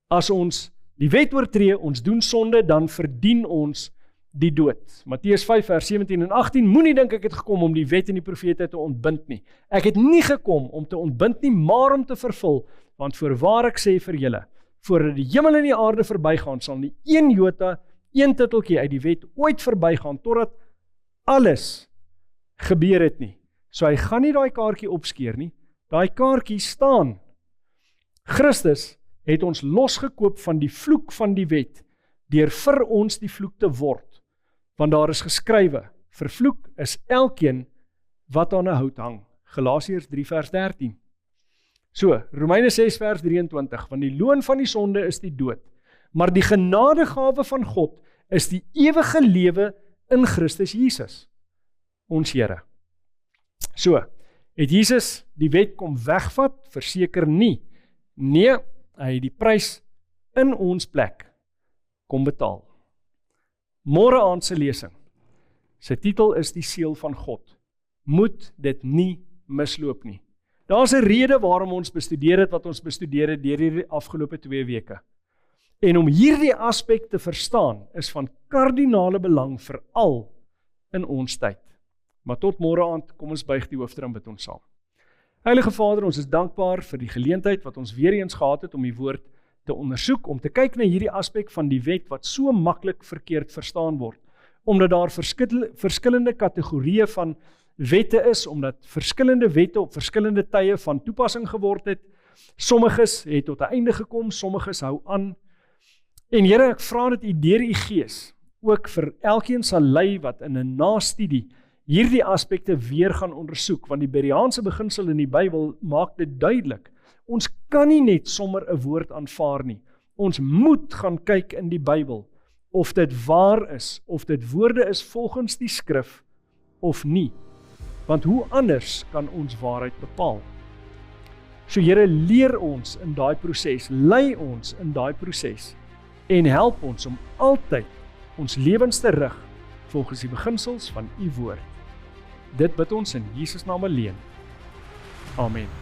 As ons die wet oortree, ons doen sonde, dan verdien ons die dood. Matteus 5 vers 17 en 18, moenie dink ek het gekom om die wet en die profete te ontbind nie. Ek het nie gekom om te ontbind nie, maar om te vervul, want voorwaar ek sê vir julle, voordat die hemel en die aarde verbygaan, sal nie een jota, een titteltjie uit die wet ooit verbygaan, totdat alles gebeur het nie. So hy gaan nie daai kaartjie opskeer nie, daai kaartjie staan. Christus het ons losgekoop van die vloek van die wet, deur vir ons die vloek te word. Want daar is geskrywe, vervloek is elkeen wat aan 'n hout hang. Galasiërs 3 vers 13. So, Romeine 6 vers 23, want die loon van die sonde is die dood, maar die genadegawe van God is die ewige lewe in Christus Jesus, ons Here. So, het Jesus die wet kom wegvat? Verseker nie. Nee, hy het die prys in ons plek kom betaal. Môre aand se lesing. Sy titel is die seël van God. Moet dit nie misloop nie. Daar's 'n rede waarom ons bestudeer het wat ons bestudeer het deur hierdie afgelope 2 weke. En om hierdie aspek te verstaan is van kardinale belang veral in ons tyd. Maar tot môre aand, kom ons buig die hoofde en bid ons saam. Heilige Vader, ons is dankbaar vir die geleentheid wat ons weer eens gehad het om die woord te ondersoek, om te kyk na hierdie aspek van die wet wat so maklik verkeerd verstaan word, omdat daar verskillende kategorieë van wette is, omdat verskillende wette op verskillende tye van toepassing geword het. Sommiges het tot 'n einde gekom, sommiges hou aan. En Here, ek vra dat U deur U Gees ook vir elkeen sal lei wat in 'n nastudie hierdie aspekte weer gaan ondersoek, want die Bereaanse beginsel in die Bybel maak dit duidelik. Ons kan nie net sommer 'n woord aanvaar nie. Ons moet gaan kyk in die Bybel of dit waar is, of dit woorde is volgens die skrif of nie. Want hoe anders kan ons waarheid bepaal? So Here, leer ons in daai proses, lei ons in daai proses en help ons om altyd ons lewens te rig volgens die beginsels van U woord. Dit bid ons in Jesus naam alleen. Amen.